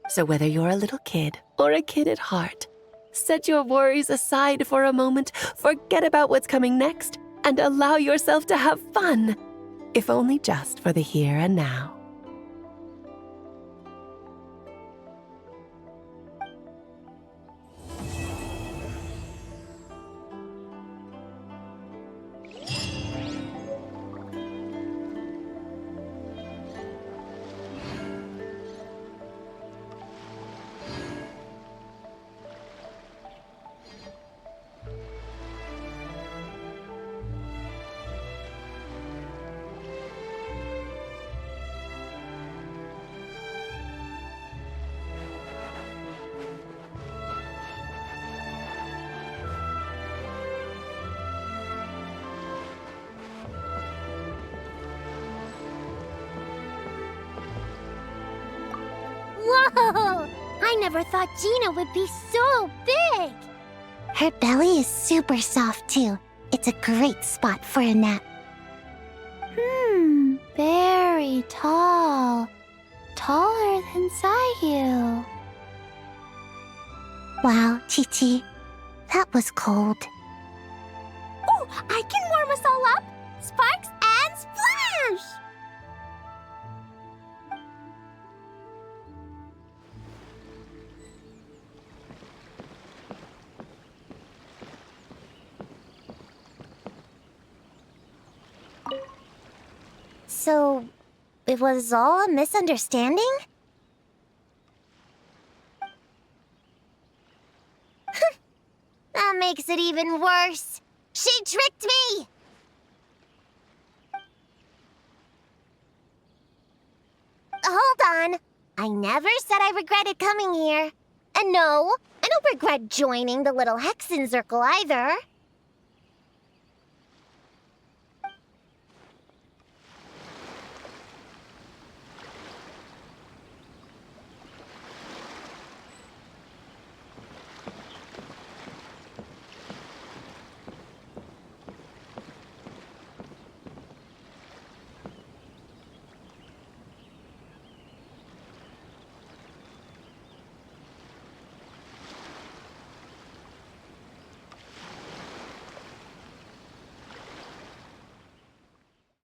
So whether you're a little kid or a kid at heart, set your worries aside for a moment, forget about what's coming next, and allow yourself to have fun, if only just for the here and now. Whoa! I never thought Gina would be so big! Her belly is super soft, too. It's a great spot for a nap. Very tall. Taller than Sayu. Wow, Chi-Chi. That was cold. Oh, I can warm us all up! Sparks and splash! So, it was all a misunderstanding? That makes it even worse. She tricked me! Hold on. I never said I regretted coming here. And no, I don't regret joining the Little Hexenzirkel either.